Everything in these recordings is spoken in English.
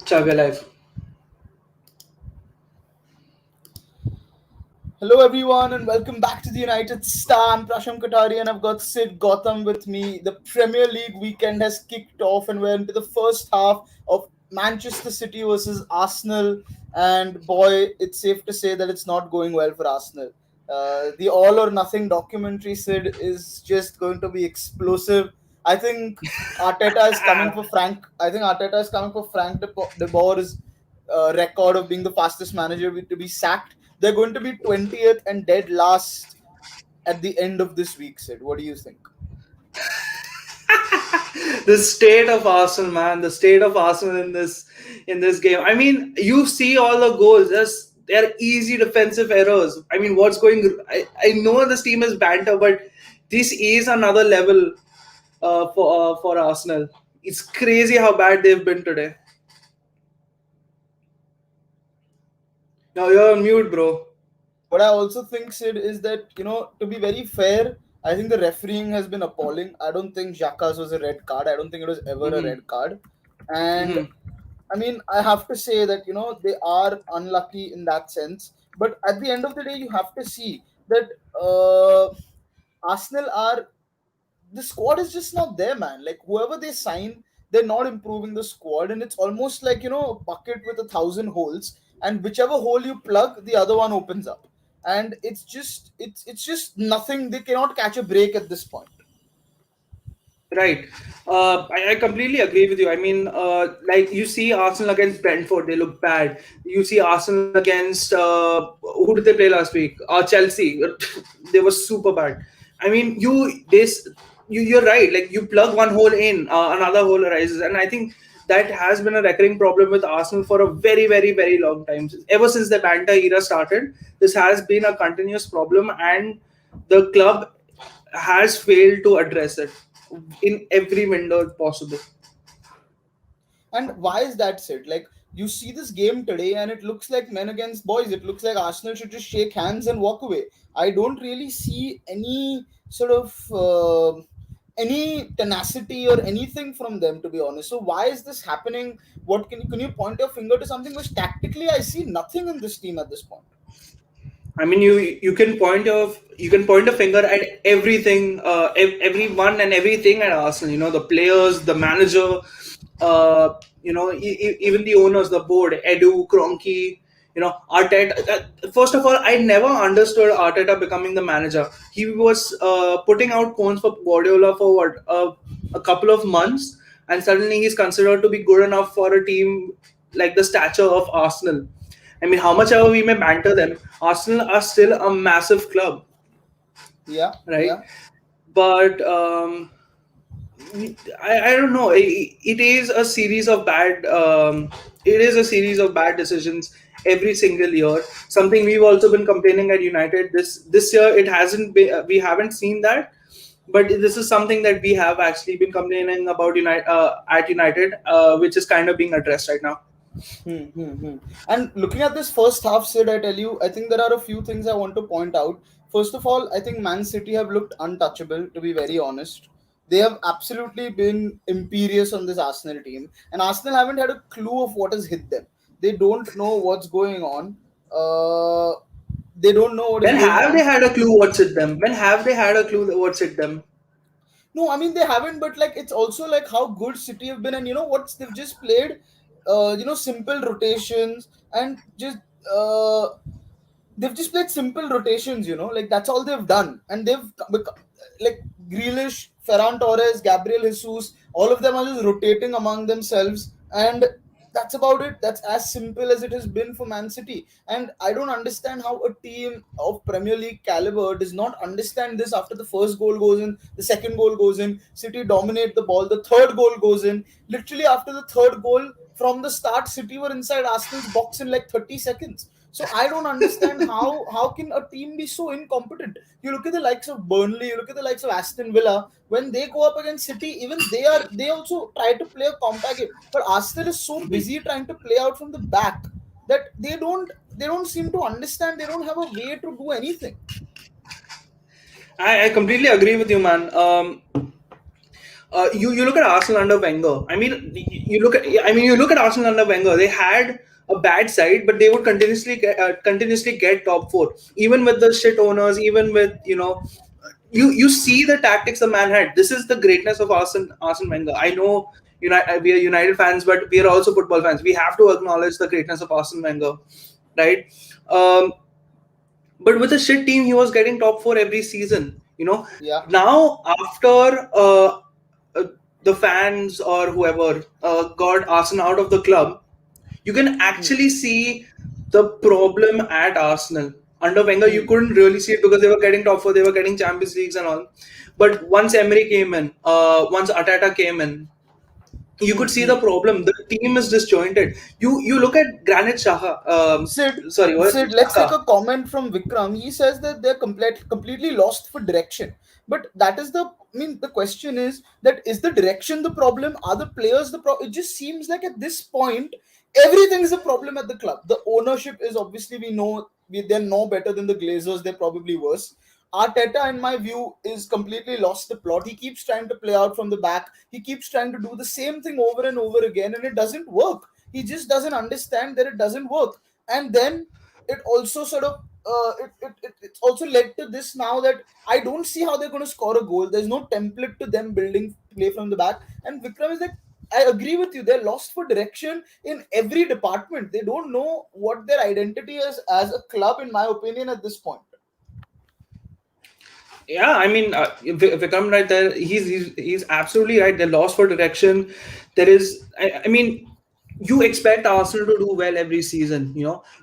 Chug alive. Hello, everyone, and welcome back to the United Star. I'm Prasham Katari, and I've got Sid Gotham with me. The Premier League weekend has kicked off, and we're into the first half of Manchester City versus Arsenal. And boy, it's safe to say that it's not going well for Arsenal. The All or Nothing documentary, Sid, is just going to be explosive. I think Arteta is coming for Frank. I think Arteta is coming for Frank de Boer's record of being the fastest manager to be sacked. They're going to be 20th and dead last at the end of this week, Sid. What do you think? The state of Arsenal, man. The state of Arsenal in this game. I mean, you see all the goals. They're easy defensive errors. I mean, what's going? I know this team is banter, but this is another level for Arsenal. It's crazy how bad they've been today. Now you're on mute, bro. What I also think, Sid, is that, to be very fair, I think the refereeing has been appalling. I don't think Xhaka's was a red card. I don't think it was ever a Hmm. red card. And Hmm. I mean, I have to say that, they are unlucky in that sense. But at the end of the day, you have to see that Arsenal are the squad is just not there, man. Like whoever they sign, they're not improving the squad, and it's almost like a bucket with 1,000 holes, and whichever hole you plug, the other one opens up, and it's just nothing. They cannot catch a break at this point. Right. I completely agree with you. I mean, like you see Arsenal against Brentford, they look bad. You see Arsenal against who did they play last week? Chelsea. They were super bad. I mean, you're right. Like you plug one hole in, another hole arises, and I think that has been a recurring problem with Arsenal for a very, very, very long time. Ever since the Banta era started, this has been a continuous problem, and the club has failed to address it in every window possible. And why is that, Sid? Like, you see this game today, and it looks like men against boys. It looks like Arsenal should just shake hands and walk away. I don't really see any sort of any tenacity or anything from them, to be honest. So why is this happening? What can you point your finger to something which tactically I see nothing in this team at this point? I mean, you can point a finger at everything, everyone and everything at Arsenal. You know, the players, the manager, even the owners, the board, Edu, Kroenke, Arteta. First of all, I never understood Arteta becoming the manager. He was putting out cones for Guardiola for what a couple of months, and suddenly he's considered to be good enough for a team like the stature of Arsenal. I mean, how much ever we may banter them, Arsenal are still a massive club, Yeah, right? yeah. But I don't know. It is a series of bad. It is a series of bad decisions every single year. Something we've also been complaining at United. This year it hasn't been. We haven't seen that, but this is something that we have actually been complaining about at United, which is kind of being addressed right now. And looking at this first half, Sid, I tell you, I think there are a few things I want to point out. First of all, I think Man City have looked untouchable, to be very honest. They have absolutely been imperious on this Arsenal team, and Arsenal haven't had a clue of what has hit them. They don't know what's going on. Uh, they don't know what is When going have they on. had a clue what's hit them? When have they had a clue what's hit them? No, I mean they haven't, but like it's also like how good City have been, and what they've just played, simple rotations and just uh, they've just played simple rotations, like that's all they've done, and like Grealish, Ferran Torres, Gabriel Jesus, all of them are just rotating among themselves, and that's about it. That's as simple as it has been for Man City, and I don't understand how a team of Premier League caliber does not understand this. After the first goal goes in, the second goal goes in, City dominate the ball, the third goal goes in. Literally after the third goal, from the start, City were inside Arsenal's box in like 30 seconds. So I don't understand how can a team be so incompetent. You look at the likes of Burnley, you look at the likes of Aston Villa. When they go up against City, even they also try to play a compact game. But Arsenal is so busy trying to play out from the back that they don't seem to understand. They don't have a way to do anything. I completely agree with you, man. You look at Arsenal under Wenger. I mean, you look at Arsenal under Wenger. They had a bad side, but they would continuously get top four, even with the shit owners, even with you see the tactics the man had. This is the greatness of Arsene Wenger. I know we are United fans, but we are also football fans. We have to acknowledge the greatness of Arsene Wenger, right? Um, but with a shit team, he was getting top four every season. Yeah. Now after uh, the fans or whoever got Arsenal out of the club, you can Hmm. actually see the problem at Arsenal. Under Wenger, you Hmm. couldn't really see it because they were getting top four, they were getting Champions Leagues and all. But once Emery came in, once Ateta came in, you Hmm. could see Hmm. the problem. The team is disjointed. You look at Granit Xhaka. Sid, Sorry, what is Sid, it? let's take Xhaka. a comment from Vikram. He says that they're completely lost for direction. But that is the question is that is the direction the problem? Are the players the problem? It just seems like at this point, everything is a problem at the club. The ownership is obviously, we know, they're no better than the Glazers, they're probably worse. Arteta, in my view, is completely lost the plot. He keeps trying to play out from the back. He keeps trying to do the same thing over and over again, and it doesn't work. He just doesn't understand that it doesn't work. And then it also sort of it's also led to this now that I don't see how they're going to score a goal. There's no template to them building play from the back. And Vikram is like, I agree with you. They're lost for direction in every department. They don't know what their identity is as a club, in my opinion, at this point. Yeah, I mean, Vikram right there, he's absolutely right. They're lost for direction. There is, I mean, you expect Arsenal to do well every season,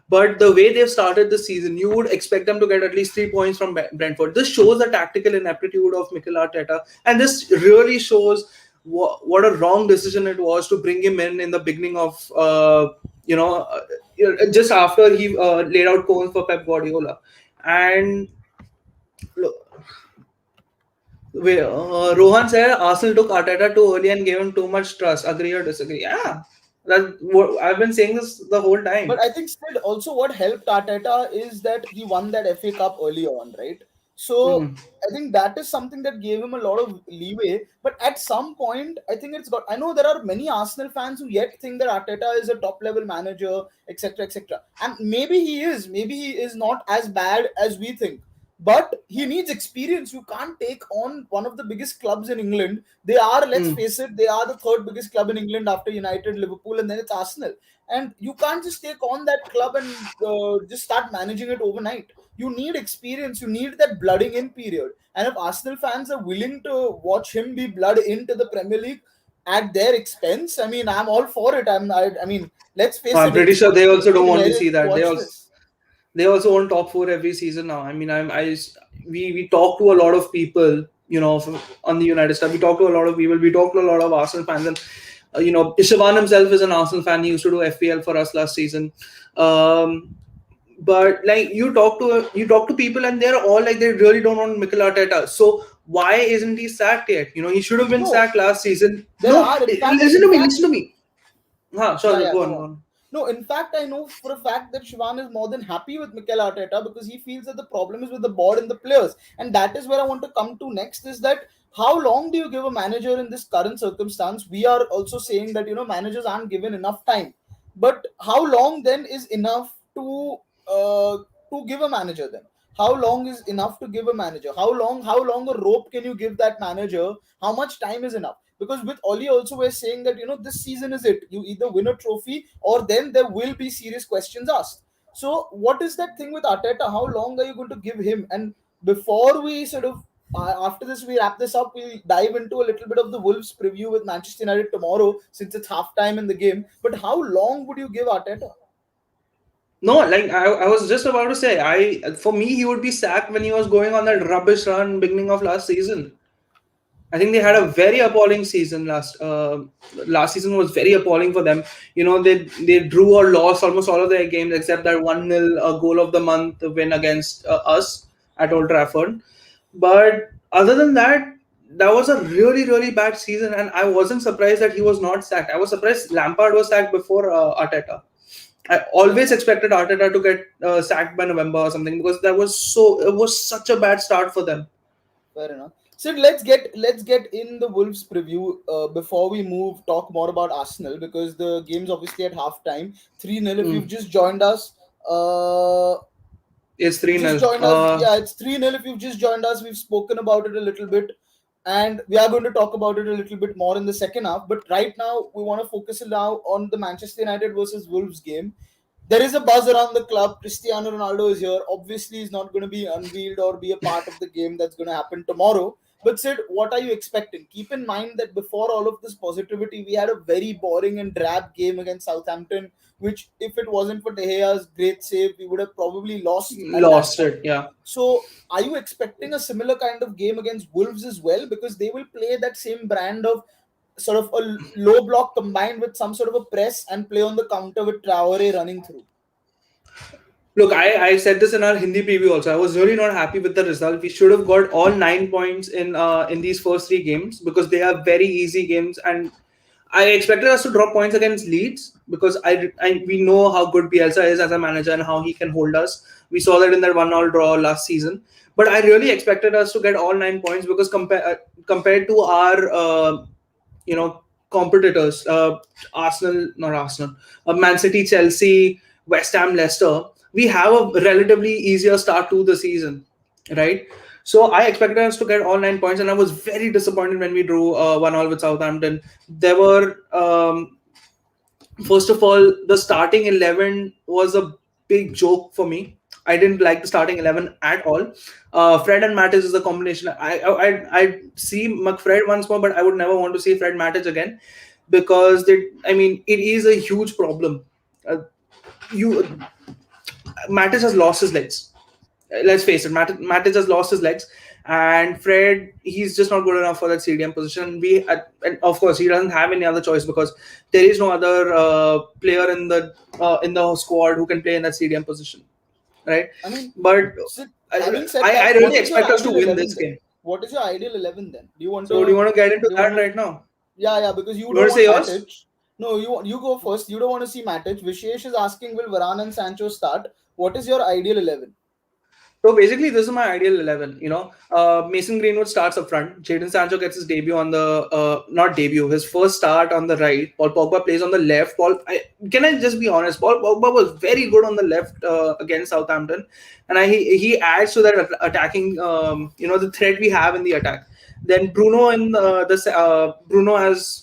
but the way they've started the season, you would expect them to get at least 3 points from Brentford. This shows the tactical ineptitude of Mikel Arteta, and this really shows what a wrong decision it was to bring him in the beginning of, just after he laid out cones for Pep Guardiola. And Rohan said Arsenal took Arteta too early and gave him too much trust. Agree or disagree? Yeah, that what I've been saying this the whole But time. I think still also what helped Arteta is that he won that FA Cup early on, right? So Hmm. I think that is something that gave him a lot of leeway. But at some point, I think it's got. I know there are many Arsenal fans who yet think that Arteta is a top level manager, etc., etc. And maybe he is. Maybe he is not as bad as we think. But he needs experience. You can't take on one of the biggest clubs in England. They are, let's Hmm. face it, they are the third biggest club in England after United, Liverpool, and then it's Arsenal. And you can't just take on that club and just start managing it overnight. You need experience, you need that blooding in period. And if Arsenal fans are willing to watch him be blood into the Premier League at their expense, I mean, I'm all for it. I mean, let's face I'm it, pretty it's sure going they to be also don't very want to hilarious see to that. watch this. They also want top four every season now. I mean, we talk to a lot of people, on the United stuff. We talk to a lot of people. We talk to a lot of Arsenal fans, and Shivan himself is an Arsenal fan. He used to do FPL for us last season. Um, but like you talk to people, and they're all like they really don't want Mikel Arteta. So why isn't he sacked yet? He should have been No, sacked last season. there No, are, in fact, listen to me. Listen to me. yeah, Sorry, yeah, go come on, go on. on. No, in fact, I know for a fact that Shivan is more than happy with Mikel Arteta because he feels that the problem is with the board and the players. And that is where I want to come to next is that how long do you give a manager in this current circumstance? We are also saying that, managers aren't given enough time. But how long then is enough to give a manager then? How long is enough to give a manager? How long a rope can you give that manager? How much time is enough? Because with Oli also we're saying that this season is it. You either win a trophy or then there will be serious questions asked. So what is that thing with Arteta? How long are you going to give him? And before we sort of after this we wrap this up, we'll dive into a little bit of the Wolves preview with Manchester United tomorrow since it's half time in the game. But how long would you give Arteta? No, like I was just about to say, for me he would be sacked when he was going on that rubbish run beginning of last season. I think they had a very appalling season last season was very appalling for them. They drew or lost almost all of their games except that 1-0 goal of the month win against us at Old Trafford. But other than that, that was a really really bad season, and I wasn't surprised that he was not sacked. I was surprised Lampard was sacked before Arteta. I Fair always enough. expected Arteta to get sacked by November or something because it was such a bad start for them. Fair enough. So let's get in the Wolves preview before we move. Talk more about Arsenal because the game's obviously at halftime. 3-0. If Hmm. you've just joined us, uh, It's 3-0. yeah, it's 3-0. If you've just joined us, we've spoken about it a little bit, and we are going to talk about it a little bit more in the second half. But right now, we want to focus now on the Manchester United versus Wolves game. There is a buzz around the club. Cristiano Ronaldo is here. Obviously, he's not going to be unveiled or be a part of the game that's going to happen tomorrow. But Sid, what are you expecting? Keep in mind that before all of this positivity, we had a very boring and drab game against Southampton, which, if it wasn't for De Gea's great save, we would have probably lost at that Lost point. it, yeah. So, are you expecting a similar kind of game against Wolves as well? Because they will play that same brand of sort of a low block combined with some sort of a press and play on the counter with Traore running through. Look, I said this in our Hindi preview also. I was really not happy with the result. We should have got all 9 points in these first three games because they are very easy games, and I expected us to drop points against Leeds because we know how good Bielsa is as a manager and how he can hold us. We saw that in that 1-1 draw last season. But I really expected us to get all 9 points because compared to our you know competitors, Arsenal, not Arsenal, Man City, Chelsea, West Ham, Leicester, we have a relatively easier start to the season, right? So I expected us to get all 9 points, and I was very disappointed when we drew 1-1 with Southampton. There were first of all, the starting 11 was a big joke for me. I didn't like the starting 11 at all. Fred and Matic is a combination. I see McFred once more, but I would never want to see Fred Matic again because I mean, it is a huge problem. You Matic has lost his legs. Let's face it, Matic has lost his legs, and Fred, he's just not good enough for that CDM position. And of course, he doesn't have any other choice because there is no other player in the squad who can play in that CDM position, right? I mean, But having said I that, really what is your expect us to ideal win 11 this then? game. What is your ideal 11 then? Do you want So, do you to? want to get into Do you want that to? right now? Yeah, yeah. Because you You want don't to say want yours? Matic. No, you go first. You don't want to see Matic. Vishesh is asking, will Varane and Sancho start? What is your ideal 11? So basically, this is my ideal 11. Mason Greenwood starts up front. Jadon Sancho gets his debut on the not debut, his first start on the right. Paul Pogba plays on the left. Can I just be honest? Paul Pogba was very good on the left against Southampton, and he adds to that attacking. The threat we have in the attack. Then Bruno as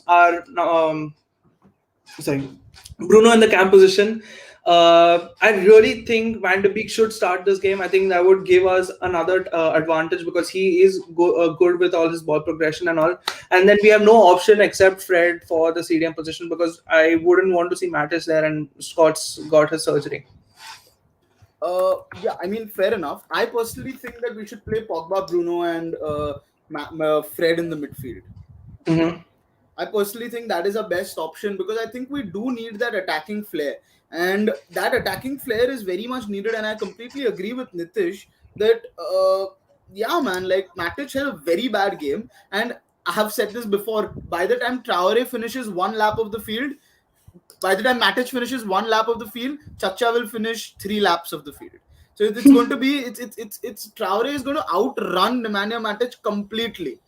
our sorry, Bruno in the camp position. I really think Van de Beek should start this game. I think that would give us another advantage because he is good with all his ball progression and all. And then we have no option except Fred for the CDM position because I wouldn't want to see Mattis there and Scott's got his surgery. Yeah, I mean, fair enough. I personally think that we should play Pogba, Bruno, and Fred in the midfield. Mm-hmm. I personally think that is our best option because I think we do need that attacking flair. And that attacking flair is very much needed. And I completely agree with Nitish that, yeah, man, like Matic had a very bad game. And I have said this before, by the time Traore finishes one lap of the field, by the time Matic finishes one lap of the field, Chacha will finish 3 laps of the field. So it's going to be, it's Traore is going to outrun Nemanja Matic completely.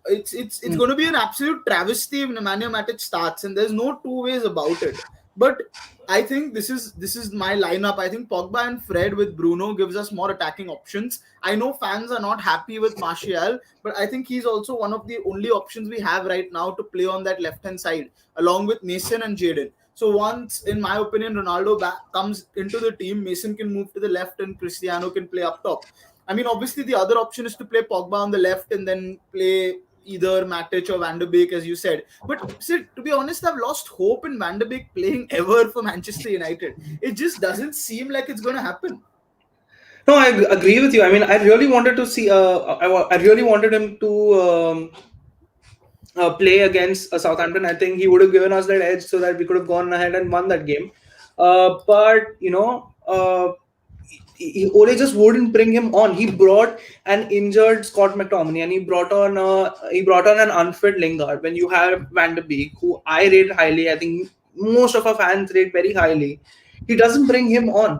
It's going to be an absolute travesty if Nemanja Matic starts, and there's no two ways about it. But I think this is my lineup. I think Pogba and Fred with Bruno gives us more attacking options. I know fans are not happy with Martial, but I think he's also one of the only options we have right now to play on that left hand side, along with Mason and Jaden. So once, in my opinion, Ronaldo comes into the team, Mason can move to the left and Cristiano can play up top. I mean, obviously, the other option is to play Pogba on the left and then play either Matic or Van de Beek, as you said. But see, to be honest, I've lost hope in Van de Beek playing ever for Manchester United. It just doesn't seem like it's going to happen. No, I agree with you. I mean, I really wanted to see. I really wanted him to play against Southampton. I think he would have given us that edge so that we could have gone ahead and won that game. But Ole just wouldn't bring him on. He brought an injured Scott McTominay and he brought on an unfit Lingard. When you have Van de Beek, who I rate highly, I think most of our fans rate very highly. He doesn't bring him on,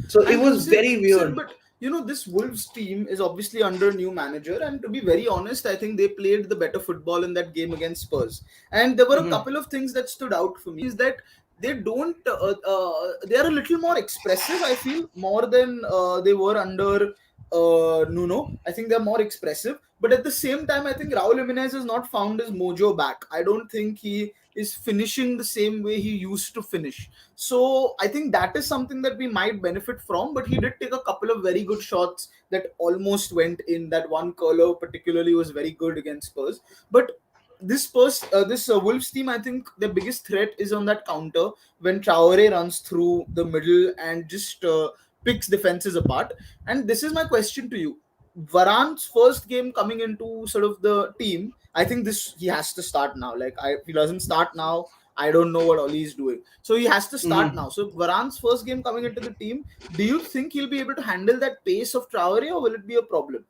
so it And was very Sid, weird. this Wolves team is obviously under new manager, and to be very honest, I think they played the better football in that game against Spurs. And there were a Hmm. couple of things that stood out for me is that they don't, they are a little more expressive. I feel more than they were under Nuno. I think they're more expressive, but at the same time, I think Raul Jimenez has not found his mojo back. I don't think he is finishing the same way he used to finish. So I think that is something that we might benefit from. But he did take a couple of very good shots that almost went in. That one curler particularly was very good against Spurs. But this Wolves team, I think the biggest threat is on that counter when Traore runs through the middle and just picks defenses apart. And this is my question to you: Varane's first game coming into sort of the team, I think this he has to start now. If he doesn't start now, I don't know what Oli is doing. So he has to start Hmm. now. So Varane's first game coming into the team, do you think he'll be able to handle that pace of Traore, or will it be a problem?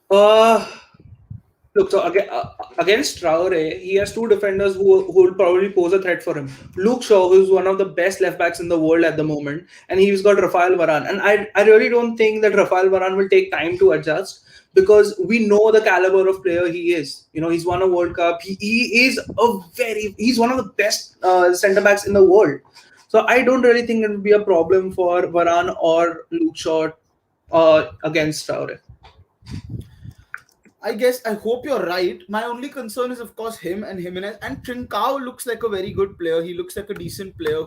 Uh, Look, so against Traore, he has two defenders who will probably pose a threat for him. Luke Shaw, who's one of the best left backs in the world at the moment, and he's got Rafael Varane. And I really don't think that Rafael Varane will take time to adjust because we know the caliber of player he is. He's won a World Cup. He is he's one of the best centre backs in the world. So I don't really think it will be a problem for Varane or Luke Shaw against Traore. I guess I hope you're right. My only concern is, of course, him and Jimenez. And Trincao looks like a very good player. He looks like a decent player uh,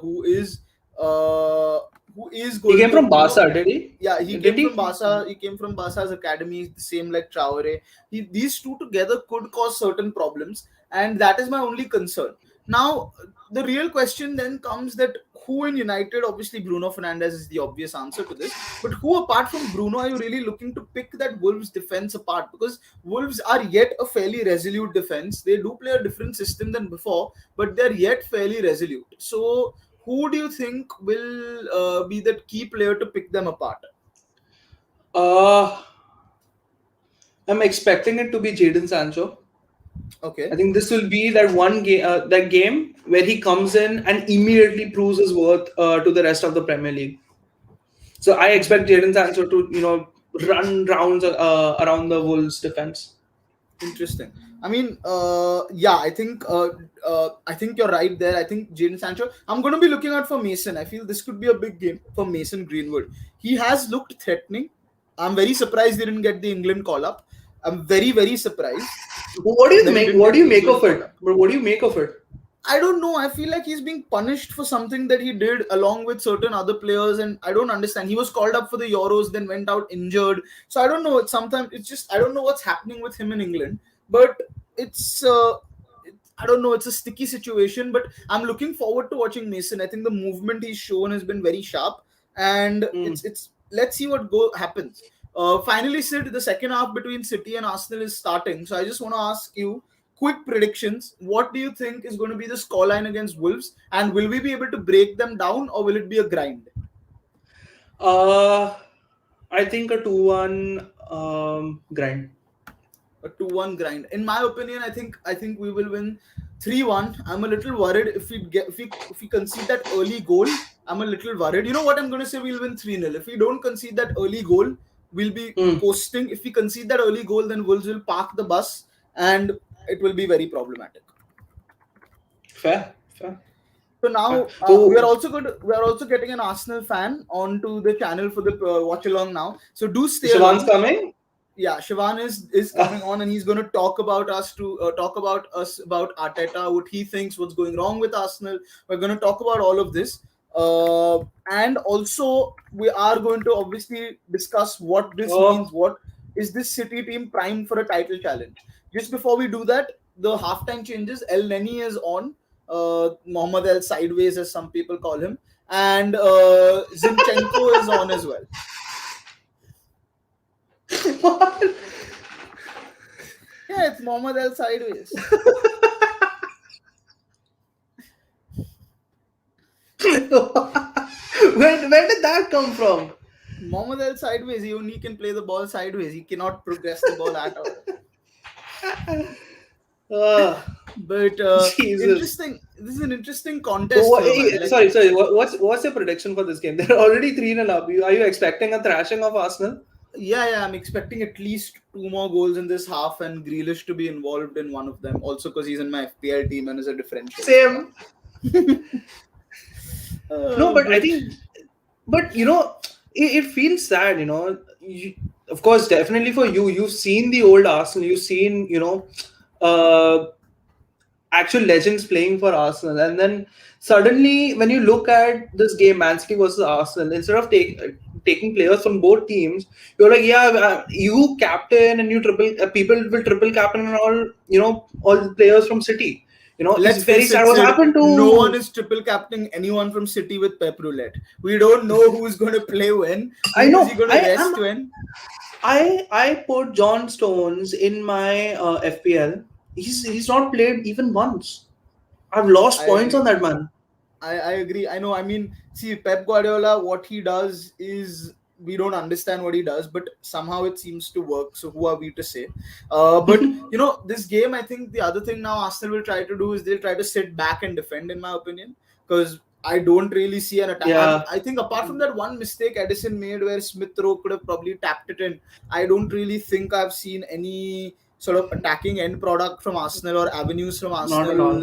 who is He going came to, from Barca, did he? yeah, he Did came from he? Barca. He came from Barca's academy, the same like Traore. These two together could cause certain problems, and that is my only concern. Now, the real question then comes that who in United, obviously Bruno Fernandes is the obvious answer to this, but who apart from Bruno are you really looking to pick that Wolves defense apart? Because Wolves are yet a fairly resolute defense. They do play a different system than before, but they're yet fairly resolute. So, who do you think will be that key player to pick them apart? Uh, I'm expecting it to be Jadon Sancho. I Okay. think this will be that game where he comes in and immediately proves his worth to the rest of the Premier League. So I Mhm. expect Jadon Sancho to run rounds around the Wolves defense. Interesting. I mean, yeah, I think you're right there. I think Jadon Sancho. I'm going to be looking out for Mason. I feel this could be a big game for Mason Greenwood. He has looked threatening. I'm very surprised he didn't get the England call up. I'm very very surprised What do you that he make? didn't What do get you the make England of call it? up. But what do you make of it? I don't know. I feel like he's being punished for something that he did along with certain other players, and I don't understand. He was called up for the Euros, then went out injured. So I don't know. Sometimes it's just I don't know what's happening with him in England, but it's I don't know. It's a sticky situation, but I'm looking forward to watching Mason. I think the movement he's shown has been very sharp, and Hmm. it's let's see what go happens. Finally, Sid, the second half between City and Arsenal is starting. So I just want to ask you quick predictions. What do you think is going to be the scoreline against Wolves, and will we be able to break them down, or will it be a grind? Uh, I think a 2-1 grind. A 2-1 grind. In my opinion, I think we will win 3-1. I'm a little worried if we concede that early goal. I'm a little worried. You know what I'm going to say? We'll win 3-0. If we don't concede that early goal, we'll be Hmm. coasting. If we concede that early goal, then Wolves will park the bus and it will be very problematic. Fair, fair, So fair. now we are Oh, also good. We are also getting an Arsenal fan onto the channel for the watch along now. So do stay Siobhan's along. coming. Yeah, Shivan is coming on, and he's going to talk about us about Arteta, what he thinks, what's going wrong with Arsenal. We're going to talk about all of this, and also we are going to obviously discuss what this means. Oh, What is this City team primed for a title challenge? Just before we do that, the halftime changes. El Neni is on. Mohammad El Sideways, as some people call him, and Zinchenko is on as well. Yeah, it's Mohammad El Sideways. where did that come from? Mohammad El sideways. He only can play the ball sideways. He cannot progress the ball at all. Uh, But Jesus. interesting. this is an interesting contest here, man. Like, Sorry. What's your prediction for this game? They're already 3-0 up. Are you expecting a thrashing of Arsenal? yeah, I'm expecting at least two more goals in this half, and Grealish to be involved in one of them. Also, because he's in my FPL team and is a differential. So Same. yeah. No, but I But think, but it feels sad. Of course, definitely for you. You've seen the old Arsenal. You've seen, uh, actual legends playing for Arsenal. And then suddenly, when you look at this game, Man City versus Arsenal, instead of taking players from both teams, you're like, yeah, you captain and you triple, people will triple captain and all the players from City. It's let's very face sad. it, What Sid, happened no one to? is triple captaining anyone from City with Pep Roulette. We don't know who's going to play when, I who is he know. going to rest when. I put John Stones in my FPL. He's not played even once. I've lost I points on agree. that man. I agree. I know. I mean, see, Pep Guardiola, what he does is we don't understand what he does, but somehow it seems to work. So who are we to say? But this game, I think the other thing now Arsenal will try to do is they'll try to sit back and defend, in my opinion, because I don't really see an attack. Yeah. I think apart from that one mistake Edison made where Smith Rowe could have probably tapped it in, I don't really think I've seen any sort of attacking end product from Arsenal or avenues from Not at all. Arsenal.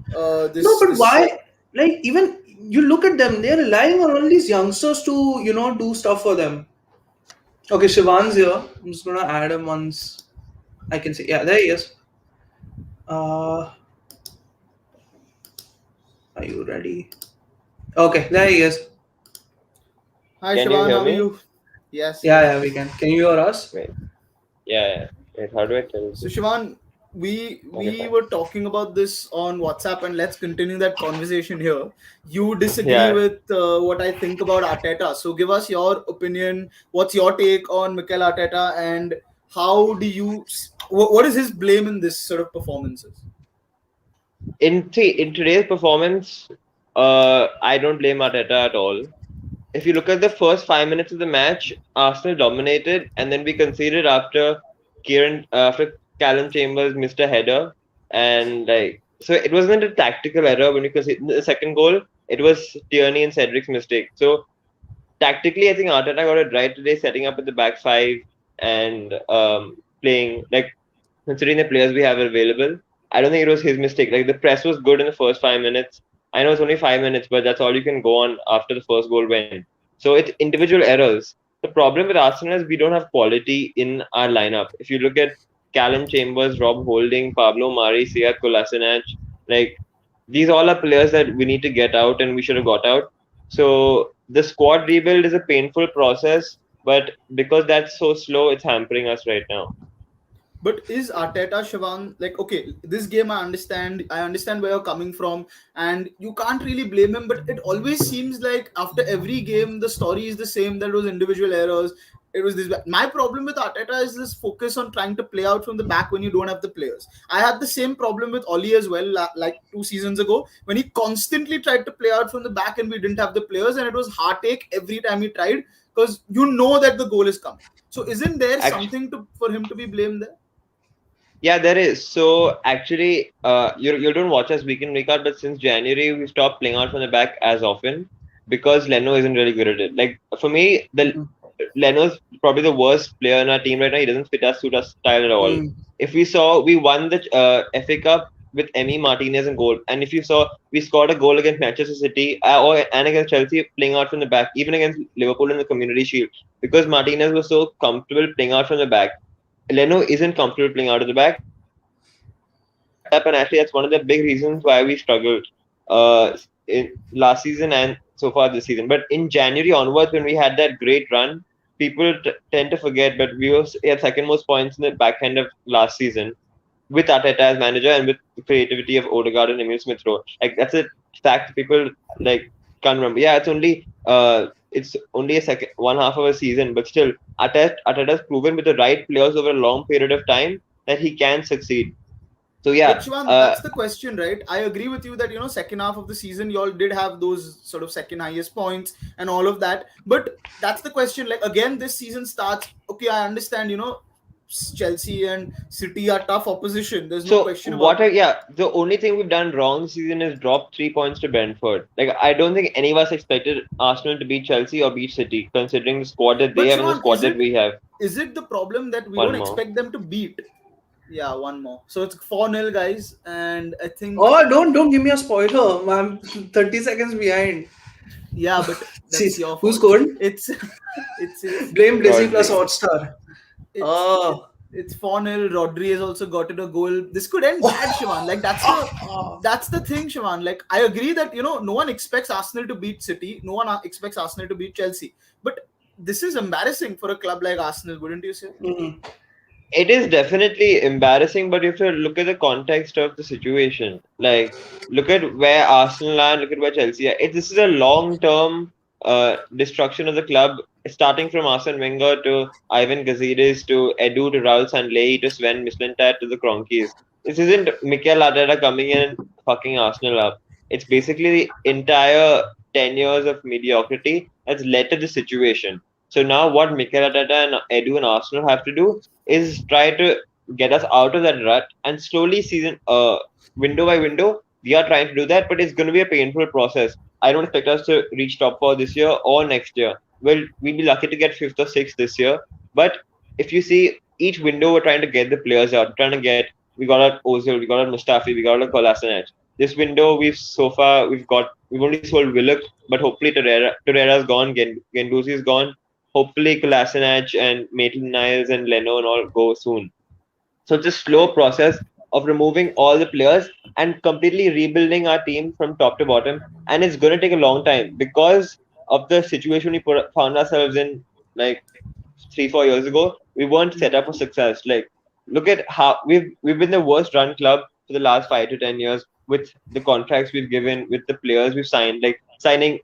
No, but This why? Like, even you look at them, they're relying on all these youngsters to, do stuff for them. Okay, Shivan's here. I'm just gonna add him once I can see. Yeah, there he is. Uh, are you ready? Okay, there he is. Hi Can you Shivan, hear how are me? you? Yes, Yeah, yes. yeah, we can. Can you hear us? Wait. Yeah. Wait, how do I tell So this? Shivan, we Okay, we fine. were talking about this on WhatsApp, and let's continue that conversation here. You disagree Yeah. with what I think about Arteta, so give us your opinion. What's your take on Mikel Arteta, and how do you? What is his blame in this sort of performances? In today's performance, I don't blame Arteta at all. If you look at the first 5 minutes of the match, Arsenal dominated, and then we conceded after Callum Chambers missed a header, and so it wasn't a tactical error when you conceded the second goal. It was Tierney and Cedric's mistake. So tactically, I think Arteta got it right today, setting up at the back five and playing considering the players we have available. I don't think it was his mistake. Like the press was good in the first 5 minutes. I know it's only 5 minutes, but that's all you can go on after the first goal went. So it's individual errors. The problem with Arsenal is we don't have quality in our lineup. If you look at Callum Chambers, Rob Holding, Pablo Mari, Sead Kolasinac, like these all are players that we need to get out and we should have got out. So the squad rebuild is a painful process, but because that's so slow, it's hampering us right now. But is Arteta, Shivan, like, okay, this game I understand where you're coming from, and you can't really blame him, but it always seems like after every game, the story is the same, that was individual errors. It was this. My problem with Arteta is this focus on trying to play out from the back when you don't have the players. I had the same problem with Oli as well, like 2 seasons ago, when he constantly tried to play out from the back and we didn't have the players, and it was heartache every time he tried because you know that the goal is coming. So isn't there Actually, something for him to be blamed there? yeah, there is. So actually, you don't watch us week in week out, but since January we stopped playing out from the back as often because Leno isn't really good at it. Like for me, the Mm-hmm. Leno's probably the worst player in our team right now. He doesn't suit our style at all. Mm. If we won the FA Cup with Emi Martinez in goal, and if you saw, we scored a goal against Manchester City and against Chelsea playing out from the back, even against Liverpool in the Community Shield, because Martinez was so comfortable playing out from the back. Leno isn't comfortable playing out of the back, and actually that's one of the big reasons why we struggled in last season and so far this season. But in January onwards, when we had that great run, people tend to forget, but we had second most points in the back end of last season with Arteta as manager and with the creativity of Odegaard and Emil Smith Rowe. Like that's a fact people like can't remember. Yeah, it's only a second one half of a season, but still Arteta's proven with the right players over a long period of time that he can succeed. So But yeah, Shivan, that's the question, right? I agree with you that second half of the season, y'all did have those sort of second highest points and all of that. But that's the question. Like again, this season starts. Okay, I understand. Chelsea and City are tough opposition. There's no So question about it. the only thing we've done wrong this season is drop 3 points to Brentford. Like I don't think any of us expected Arsenal to beat Chelsea or beat City, considering the squad that they But have and the Shivan, squad that we have. is it the problem that we One don't more. expect them to beat? Yeah, one more. So it's 4-0, guys, and I think Oh, don't give me a spoiler. I'm 30 seconds behind. yeah, but that's See, your who fault. scored? It's it's Blame Disney Plus Rodri. Hotstar. it's Oh. it's 4-0. Rodri has also gotten a goal. This could end bad, Shivan. Like that's the thing, Shivan. Like I agree that no one expects Arsenal to beat City. No one expects Arsenal to beat Chelsea. But this is embarrassing for a club like Arsenal, wouldn't you say? Mhm. It is definitely embarrassing, but you have to look at the context of the situation. Like, look at where Arsenal are, look at where Chelsea are. This is a long-term destruction of the club, starting from Arsene Wenger to Ivan Gazidis to Edu to Raul Sanllehi to Sven Mislintat to the Kroenkes. This isn't Mikel Arteta coming in and fucking Arsenal up. It's basically the entire 10 years of mediocrity that's led to the situation. So now what Mikel Arteta and Edu and Arsenal have to do is try to get us out of that rut and slowly season window by window we are trying to do that, but it's going to be a painful process. I don't expect us to reach top four this year or next year. Well, we'll be lucky to get fifth or sixth this year, but if you see each window we're trying to get the players out, we're trying to get, we got out Ozil, we got out Mustafi, we got out Kolasinac. This window we've only sold Willock, but hopefully Torreira's gone, Genduzi's gone. Hopefully Kolasinac and Maitland Niles and Leno and all go soon. So it's a slow process of removing all the players and completely rebuilding our team from top to bottom. And it's going to take a long time because of the situation found ourselves in like 3-4 years ago. We weren't set up for success. Like, look at how we've been the worst run club for the last 5 to 10 years with the contracts we've given, with the players we've signed, like signing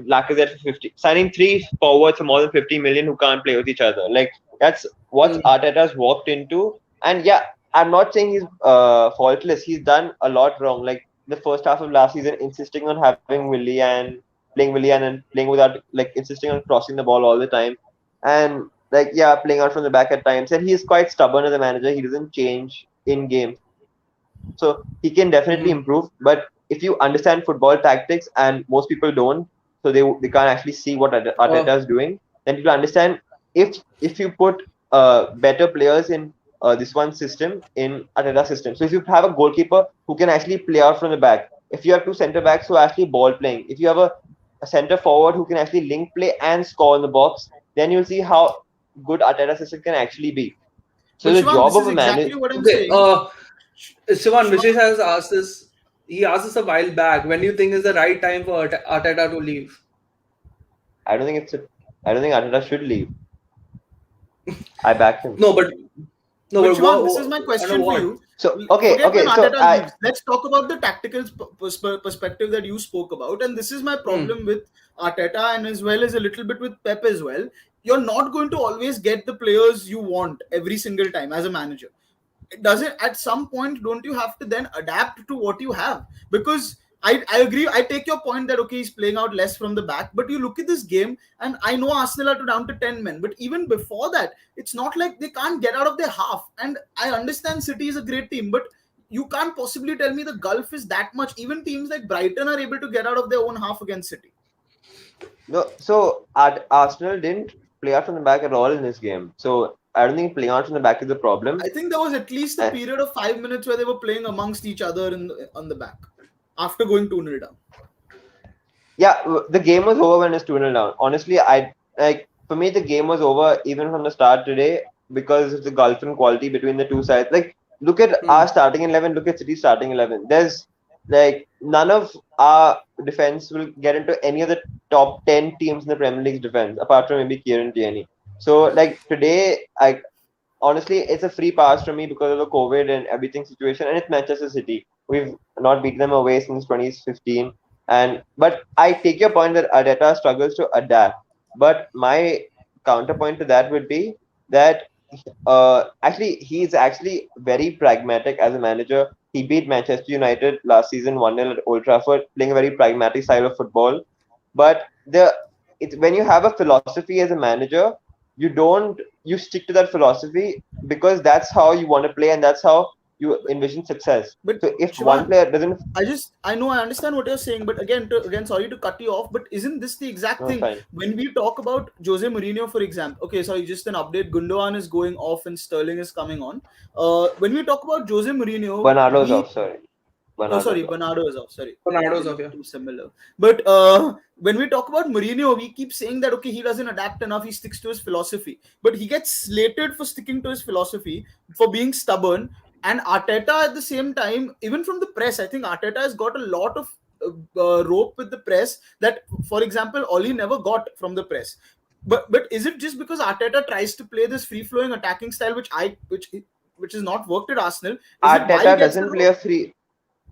Lacazette for 50, signing three forwards for more than 50 million who can't play with each other. Like that's what Mm. Arteta's walked into. And yeah, I'm not saying he's faultless. He's done a lot wrong. Like the first half of last season, insisting on having Willian and playing without like insisting on crossing the ball all the time, and like yeah, playing out from the back at times. And he's quite stubborn as a manager. He doesn't change in game, so he can definitely improve. Mhm. But if you understand football tactics, and most people don't, so they can't actually see what Arteta is Oh. doing, then you understand if you put better players in this one system in Arteta system. So if you have a goalkeeper who can actually play out from the back, if you have two centre backs who are actually ball playing, if you have a centre forward who can actually link play and score in the box, then you'll see how good Arteta system can actually be. So But the Shivan, job this of is a manager, exactly what I'm Okay. saying. Sivan, Vishesh Shivan, has asked this. He asked us a while back. When do you think is the right time for Arteta to leave? I don't think I don't think Arteta should leave. I back him. No, but no, But but Shivan, this is my under question for what? you. So Forget when so Arteta I leaves. Let's talk about the tactical perspective that you spoke about. And this is my Hmm. problem with Arteta and as well as a little bit with Pep as well. You're not going to always get the players you want every single time as a manager. It doesn't, at some point, don't you have to then adapt to what you have? Because I agree, I take your point that okay, he's playing out less from the back, but you look at this game, and I know Arsenal are down to 10 men, but even before that, it's not like they can't get out of their half. And I understand City is a great team, but you can't possibly tell me the gulf is that much. Even teams like Brighton are able to get out of their own half against City. no so Arsenal didn't play out from the back at all in this game. So I don't think playing out from the back is the problem. I think there was at least a Uh, period of 5 minutes where they were playing amongst each other on the back after going 2-0 down. yeah, the game was over when it's 2-0 down. Honestly, I like for me the game was over even from the start today because of the gulf in quality between the two sides. Like look at Hmm. our starting 11, look at City's starting 11. There's like none of our defense will get into any of the top 10 teams in the Premier League's defense apart from maybe Kieran Tierney. So like today, I honestly, it's a free pass from me because of the COVID and everything situation, and it's Manchester City. We've not beaten them away since 2015, and but I take your point that Arteta struggles to adapt. But my counterpoint to that would be that actually he's actually very pragmatic as a manager. He beat Manchester United last season 1-0 at Old Trafford, playing a very pragmatic style of football. But when you have a philosophy as a manager, you stick to that philosophy because that's how you want to play and that's how you envision success. But So if one Shivan, player doesn't, I know, I understand what you're saying, but again, sorry to cut you off, but isn't this the exact no, thing fine. when we talk about Jose Mourinho, for example? Okay, sorry, just an update. Gundogan is going off and Sterling is coming on. When we talk about Jose Mourinho, Bernardo's we off. Sorry, Oh, Bernardo's sorry, off. Bernardo is off. Sorry, Ronaldo's they off, look yeah. too similar. But when we talk about Mourinho, we keep saying that okay, he doesn't adapt enough. He sticks to his philosophy, but he gets slated for sticking to his philosophy, for being stubborn. And Arteta, at the same time, even from the press, I think Arteta has got a lot of rope with the press that, for example, Oli never got from the press. But is it just because Arteta tries to play this free flowing attacking style, which is not worked at Arsenal? Is it why he Arteta gets the doesn't play rope? a free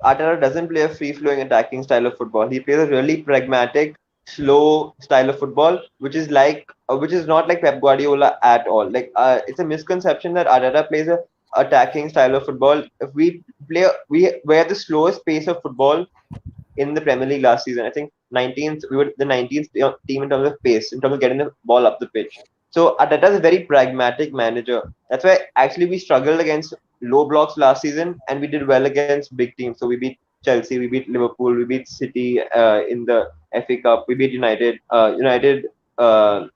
Arteta doesn't play a free-flowing attacking style of football. He plays a really pragmatic, slow style of football, which is not like Pep Guardiola at all. It's a misconception that Arteta plays a attacking style of football. If we had the slowest pace of football in the Premier League last season. I think 19th, we were the 19th team in terms of pace, in terms of getting the ball up the pitch. So Arteta is a very pragmatic manager. That's why actually we struggled against low blocks last season, and we did well against big teams. So we beat Chelsea, we beat Liverpool, we beat City in the FA Cup, we beat United. Uh,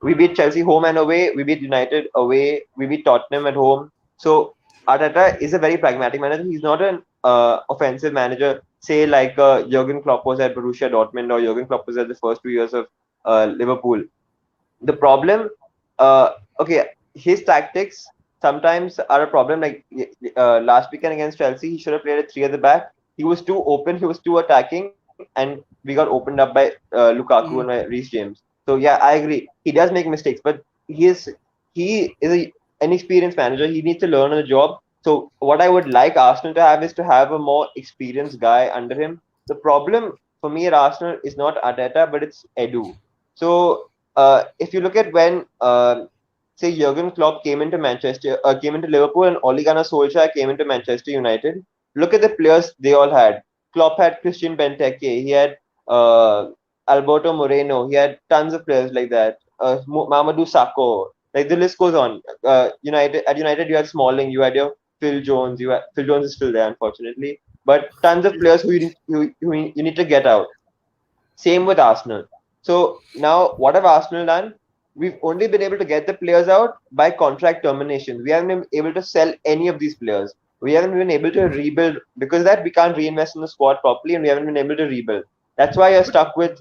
we beat Chelsea home and away. We beat United away. We beat Tottenham at home. So Arteta is a very pragmatic manager. He's not an offensive manager, say like Jurgen Klopp was at Borussia Dortmund or Jurgen Klopp was at the first 2 years of Liverpool. The problem, uh, okay, his tactics sometimes are a problem. Like last weekend against Chelsea, he should have played a three at the back. He was too open. He was too attacking, and we got opened up by Lukaku and by Mm. Reece James. So yeah, I agree. He does make mistakes, but he is a inexperienced manager. He needs to learn on the job. So what I would like Arsenal to have is to have a more experienced guy under him. The problem for me at Arsenal is not Arteta, but it's Edu. So if you look at when, say, Jurgen Klopp came into Liverpool, and Ole Gunnar Solskjaer came into Manchester United, look at the players they all had. Klopp had Christian Benteke, he had uh, Alberto Moreno, he had tons of players like that. Mamadou Sakho, like the list goes on. United, you had Smalling, you had your Phil Jones is still there, unfortunately, but tons of players who you need to get out. Same with Arsenal. So now, what have Arsenal done? We've only been able to get the players out by contract terminations. We haven't been able to sell any of these players. We haven't been able to rebuild because that we can't reinvest in the squad properly, and we haven't been able to rebuild. That's why you're But stuck with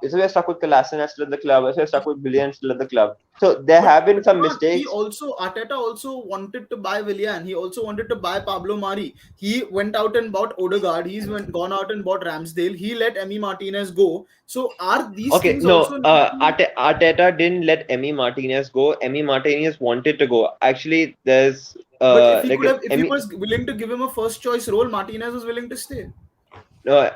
So we're stuck with Kolasinac still at the club. So we're stuck with Billion still at the club. So there But have been but some Shivan, he mistakes. also Arteta also wanted to buy Willian. He also wanted to buy Pablo Mari. He went out and bought Odegaard. Gone out and bought Ramsdale. He let Emi Martinez go. So are these Okay, things no, also not being? Arteta didn't let Emi Martinez go. Emi Martinez wanted to go. Actually, there's But if he like could have, if he Emi was willing to give him a first choice role, Martinez was willing to stay. no,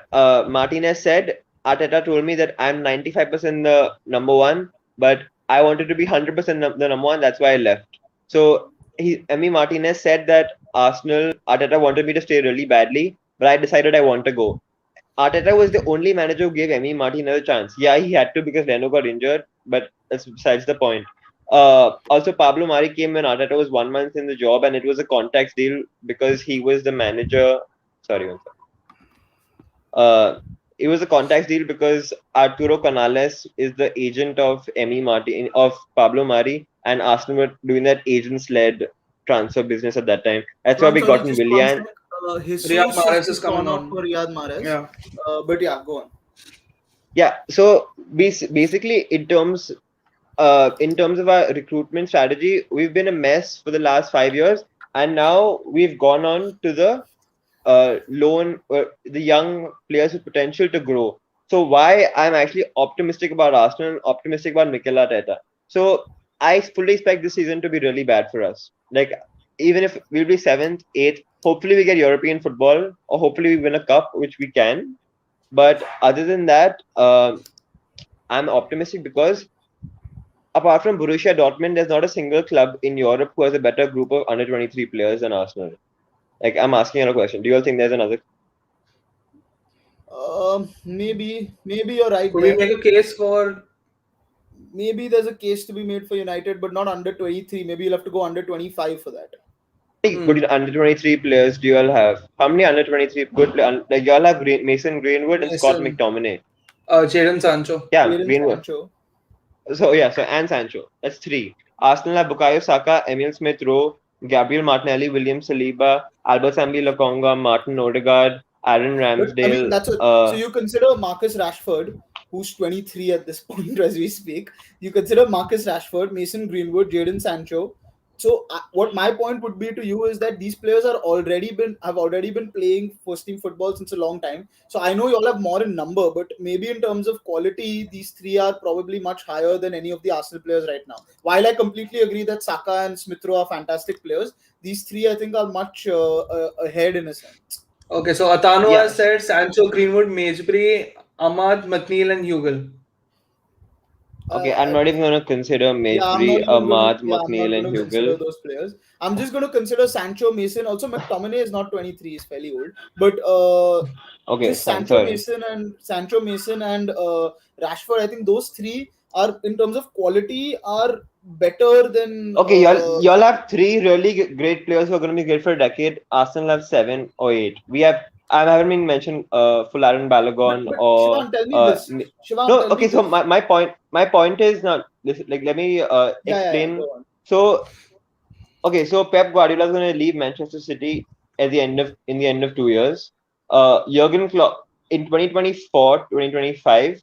Martinez said Arteta told me that I'm 95% the number one, but I wanted to be 100% the number one. That's why I left. So Emi Martinez said that Arteta wanted me to stay really badly, but I decided I want to go. Arteta was the only manager who gave Emi Martinez a chance. Yeah, he had to because Leno got injured, but that's besides the point. Also, Pablo Mari came when Arteta was 1 month in the job, and it was a contacts deal because he was the manager. Sorry, one second. It was a contacts deal because Arturo Canales is the agent of of Pablo Mari, and Arsenal were doing that agents-led transfer business at that time. That's why Shivan, we sorry, got in just one Willian. sec. Riyad Jesus has Mahrez is just coming gone out on. for Riyad Mahrez. Yeah. But yeah, go on. Yeah, so basically, in terms of our recruitment strategy, we've been a mess for the last 5 years, and now we've gone on to the young players with potential to grow. So why I'm actually optimistic about Arsenal, optimistic about Mikel Arteta. So I fully expect this season to be really bad for us. Like even if we'll be seventh, eighth, hopefully we get European football, or hopefully we win a cup, which we can. But other than that, I'm optimistic because apart from Borussia Dortmund, there's not a single club in Europe who has a better group of under 23 players than Arsenal. Like, I'm asking you a question. Do you all think there's another? Maybe you're right Could we there. make a case for? maybe there's a case to be made for United, but not under 23. Maybe you'll have to go under 25 for that. How many Hmm. good under 23 players do you all have? How many under 23 good players? Like you all have Mason Greenwood and Scott Mason, McTominay. Jadon Sancho. Yeah, Jadon Greenwood. Sancho. So yeah, so and Sancho. That's three. Arsenal have Bukayo Saka, Emil Smith Rowe, Gabriel Martinelli, William Saliba, Albert Sambi Lokonga, Martin Odegaard, Aaron But I mean, Ramsdale. that's what. So you consider Marcus Rashford, who's 23 at this point as we speak. You consider Marcus Rashford, Mason Greenwood, Jadon Sancho. So what my point would be to you is that these players have already been playing first team football since a long time. So I know you all have more in number, but maybe in terms of quality, these three are probably much higher than any of the Arsenal players right now. While I completely agree that Saka and Smith Rowe are fantastic players, these three I think are much ahead in a sense. Okay, so Atano has Yes. said Sancho, Greenwood, Majesbury, Ahmad, McNeil, and Hugo. Okay, I'm Uh, not even gonna consider Yeah, I'm not Majesbury, even going to. Ahmad, Yeah, I'm not McNeil, going and to consider Hugo. those players. I'm just going to consider Sancho, Mason. Also, McTominay is not 23; he's fairly old. But Okay, just fine. Sorry. Sancho Mason and Rashford. I think those three are, in terms of quality, are better than. Okay, y'all have three really great players who are going to be great for a decade. Arsenal have seven or eight. We have I haven't been mentioned Fularen Balogun But or Shivan, tell me this. Shivan, no. tell me Okay, so this. my point is not this. Like let me Yeah. Go explain. on. So okay, so Pep Guardiola is going to leave Manchester City at the end of in the end of 2 years. Jurgen Klopp in 2024, 2025,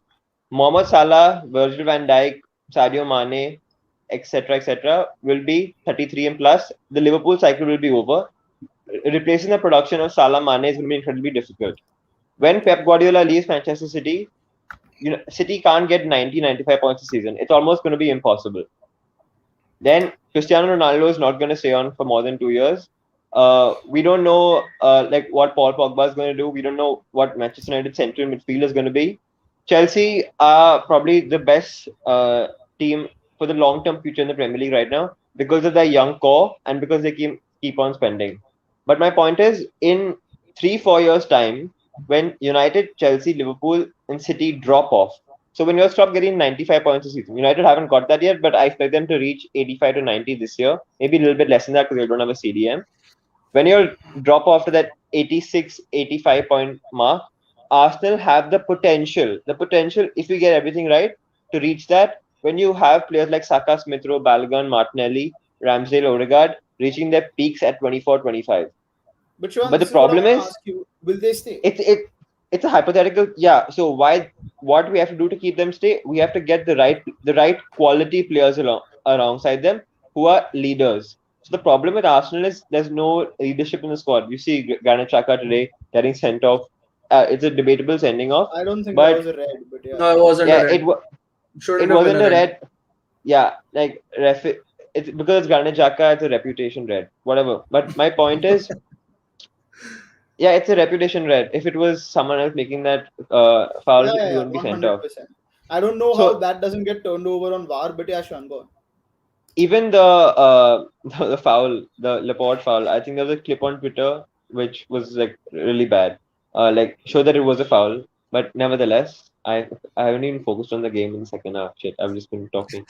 Mohamed Salah, Virgil van Dijk, Sadio Mane, etc., will be 33 and plus. The Liverpool cycle will be over. Replacing the production of Salah Mane is going to be incredibly difficult. When Pep Guardiola leaves Manchester City, City can't get 90-95 points a season. It's almost going to be impossible. Then Cristiano Ronaldo is not going to stay on for more than 2 years. We don't know like what Paul Pogba is going to do. We don't know what Manchester United central midfield is going to be. Chelsea are probably the best team for the long-term future in the Premier League right now because of their young core and because they keep on spending. But my point is, in 3-4 years' time, when United, Chelsea, Liverpool, and City drop off, so when you stop getting 95 points a season, United haven't got that yet, but I expect them to reach 85 to 90 this year, maybe a little bit less than that because they don't have a CDM. When you drop off to that 86, 85 point mark, Arsenal have the potential if we get everything right to reach that. When you have players like Saka, Smith Rowe, Balogun, Martinelli, Ramsdale, Odegaard reaching their peaks at 24, 25. But Shivan, But the this is what I problem want to is ask you. Will they stay? it's a hypothetical, yeah. So what we have to do to keep them stay, we have to get the right quality players alongside them who are leaders. So the problem with Arsenal is there's no leadership in the squad. You see Granit Xhaka today getting sent off. It's a debatable sending off, I don't think that but was a red, but yeah. No, it wasn't a yeah, red. it Shouldn't have been wasn't a a red. red. Yeah, like it's because it's Granit Xhaka, it's a reputation red, whatever. But my point is, yeah, it's a reputation red. If it was someone else making that foul, he Yeah, wouldn't be sent off. 100%. I don't know how So that doesn't get turned over on VAR, but yeah, Shivan, go on. even the foul, the Laporte foul, I think there was a clip on Twitter which was like really bad. Like show that it was a foul, but nevertheless, I haven't even focused on the game in the second half. Shit, I've just been talking.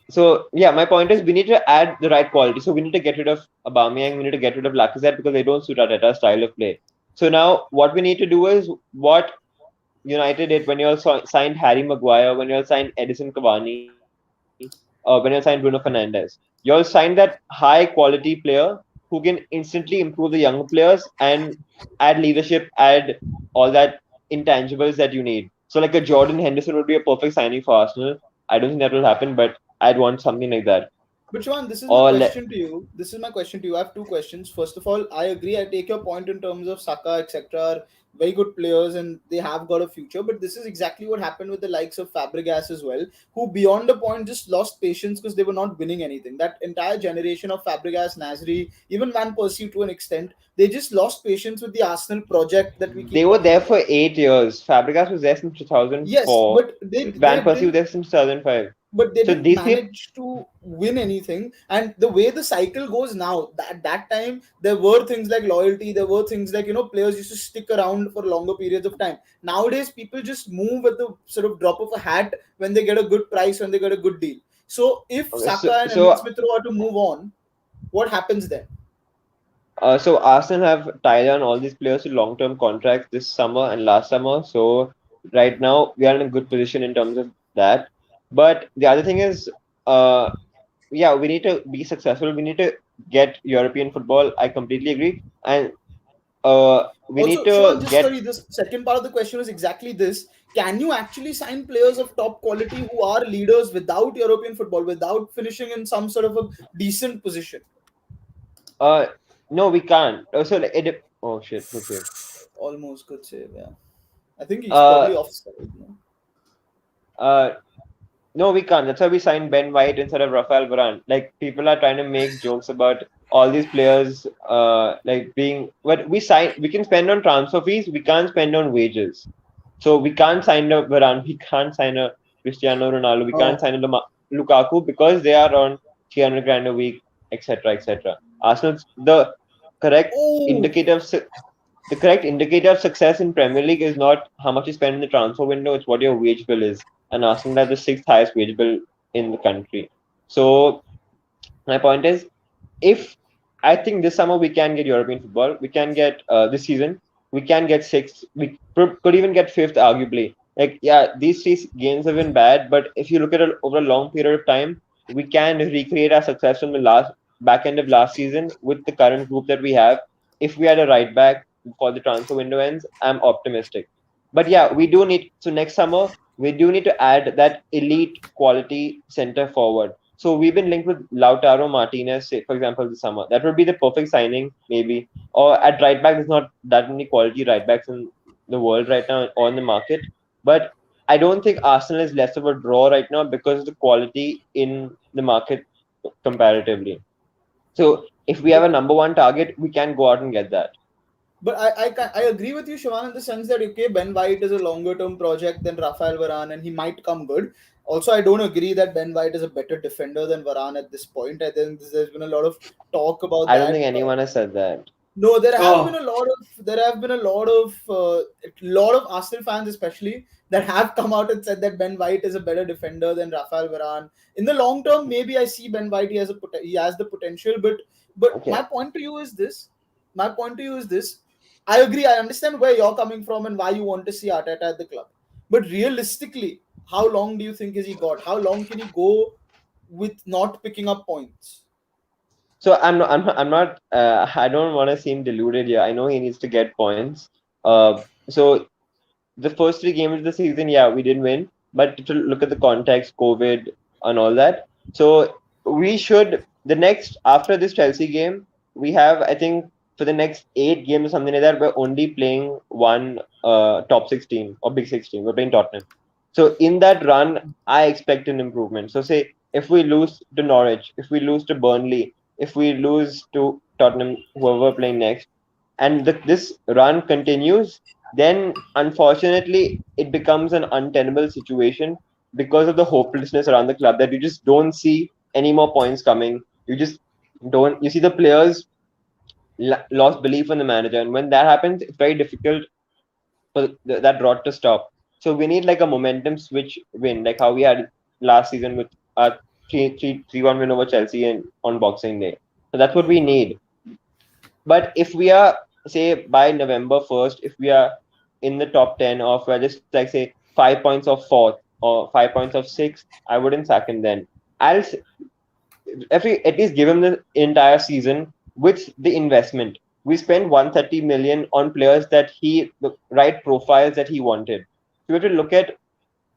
So yeah, my point is we need to add the right quality. So we need to get rid of Aubameyang, we need to get rid of Lacazette because they don't suit Arteta's style of play. So now what we need to do is what United did when you all signed Harry Maguire, when you all signed Edison Cavani, when you all signed Bruno Fernandes. You all signed that high quality player who can instantly improve the younger players and add leadership, add all that intangibles that you need. So like a Jordan Henderson would be a perfect signing for Arsenal. I don't think that will happen, but I'd want something like that. But Shivan, this is my Or le- question to you. This is my question to you. I have two questions. First of all, I agree. I take your point in terms of Saka, etc. are very good players and they have got a future. But this is exactly what happened with the likes of Fabregas as well, who beyond a point just lost patience because they were not winning anything. That entire generation of Fabregas, Nasri, even Van Persie to an extent, they just lost patience with the Arsenal project that we they keep were talking there about. for 8 years. Fabregas was there since Yes, 2004. but they Van Persie was didn't. there since 2005. but they So didn't these people, manage to win anything. And the way the cycle goes now, that time there were things like loyalty, there were things like, players used to stick around for longer periods of time. Nowadays people just move at the sort of drop of a hat when they get a good price, when they get a good deal. So if okay, Saka and Emil so Smith Rowe are to move on, what happens then? So Arsenal have tied on all these players to long-term contracts this summer and last summer. So right now we are in a good position in terms of that. But the other thing is, uh, yeah, we need to be successful. We need to get European football. I completely agree, and we need Also, Shivan, to just get. sorry, this second part of the question is exactly this. Can you actually sign players of top quality who are leaders without European football, without finishing in some sort of a decent position? Uh, no, we can't. So like, oh shit, good save. Almost good save, yeah. I think he's Uh, probably offside, no? uh, No, we can't. That's why we signed Ben White instead of Rafael Varane. Like people are trying to make jokes about all these players, like being. But we can spend on transfer fees. We can't spend on wages. So we can't sign a Varane. We can't sign a Cristiano Ronaldo. We can't Oh, sign a Lukaku because they are on 300 grand a week, etc., etc. Arsenal's correct oh, indicator of su- the correct indicator of success in Premier League is not how much you spend in the transfer window, it's what your wage bill is. And Arsenal has the sixth highest wage bill in the country. So my point is, if I think this summer we can get European football, we can get this season, we can get sixth, we could even get fifth, arguably. Like, yeah, these three games have been bad, but if you look at it over a long period of time, we can recreate our success from the last back end of last season with the current group that we have. If we had a right back before the transfer window ends, I'm optimistic. But yeah, we do need, so next summer, we do need to add that elite quality center forward. So we've been linked with Lautaro Martinez, say, for example, this summer. That would be the perfect signing, maybe. Or at right back, there's not that many quality right backs in the world right now or in the market. But I don't think Arsenal is less of a draw right now because of the quality in the market comparatively. So if we have but a number one target, we can go out and get that. I agree with you, Shivan, in the sense that okay, Ben White is a longer term project than Rafael Varane, and he might come good. Also, I don't agree that Ben White is a better defender than Varane at this point. I think there's been a lot of talk about I don't that. think anyone has said that. No, Oh, there have been a lot of Arsenal fans, especially, that have come out and said that Ben White is a better defender than Rafael Varane. In the long term, maybe I see Ben White. He has the potential, but Okay. My point to you is this. I agree. I understand where you're coming from and why you want to see Arteta at the club. But realistically, how long do you think is he got? How long can he go with not picking up points? So I don't want to seem deluded here. I know he needs to get points. So the first three games of the season, yeah, we did win, but to look at the context, COVID and all that. So we should the next after this Chelsea game, we have I think for the next 8 games or something like that, we're only playing one top 16 or big 16. We're playing Tottenham. So in that run, I expect an improvement. So say if we lose to Norwich, if we lose to Burnley, if we lose to Tottenham, whoever we're playing next, and this run continues, then unfortunately it becomes an untenable situation because of the hopelessness around the club that you just don't see any more points coming. You just don't. You see the players lost belief in the manager, and when that happens, it's very difficult for that rot to stop. So we need like a momentum switch win, like how we had last season with our 3-1 win over Chelsea and on Boxing Day. So that's what we Hmm. need. But if we are, say, by November 1st, if we are in the top 10 or if we're just like, say, 5 points of fourth or 5 points of sixth, I wouldn't sack him then. I'll if we at least give him the entire season with the investment. We spent 130 million on players the right profiles that he wanted. So we have to look at